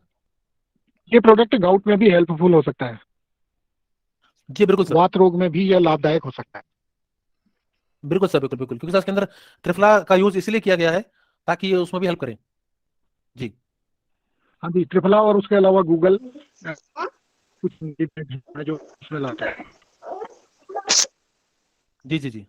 ये प्रोडक्ट गाउट में भी हेल्पफुल हो सकता है,
जी बिल्कुल सर।
वात रोग में भी यह लाभदायक हो सकता है।
बिल्कुल सर, बिल्कुल बिल्कुल, क्योंकि सर इसके अंदर त्रिफला का यूज इसलिए किया गया है ताकि ये उसमें भी हेल्प करें। जी
हाँ जी, त्रिफला और उसके अलावा गूगल कुछ इंग्रेडिएंट्स हैं जो इसमें लाता है।
जी जी जी।